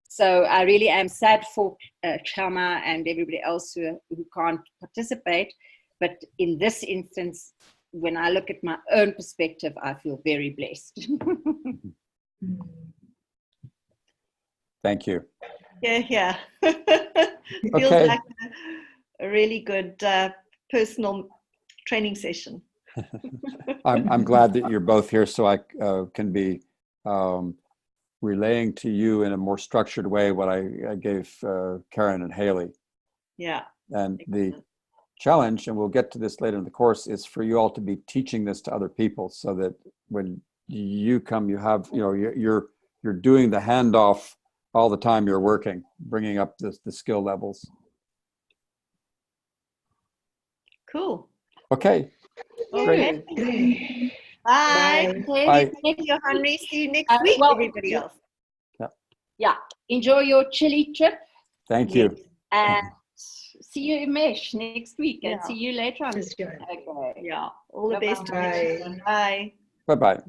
S1: So I really am sad for Chama and everybody else who can't participate. But in this instance, when I look at my own perspective, I feel very blessed.
S4: Thank you.
S2: Yeah. Feels like a really good personal training session.
S4: I'm glad that you're both here, so I can be relaying to you in a more structured way what I gave Karen and Haley.
S2: Yeah.
S4: And the challenge, and we'll get to this later in the course, is for you all to be teaching this to other people, so that when you come, you have, you're doing the handoff all the time you're working, bringing up the skill levels.
S2: Cool.
S4: Okay.
S2: Okay.
S5: Great.
S2: Bye.
S4: Bye.
S2: Thank you, Henry. See you next week, everybody else.
S1: Yeah. Enjoy your Chile trip.
S4: Thank you.
S1: And see you, Umesh, next week. And see you later on.
S5: Okay.
S2: Yeah. All the best.
S5: Bye.
S2: Bye.
S4: Bye-bye.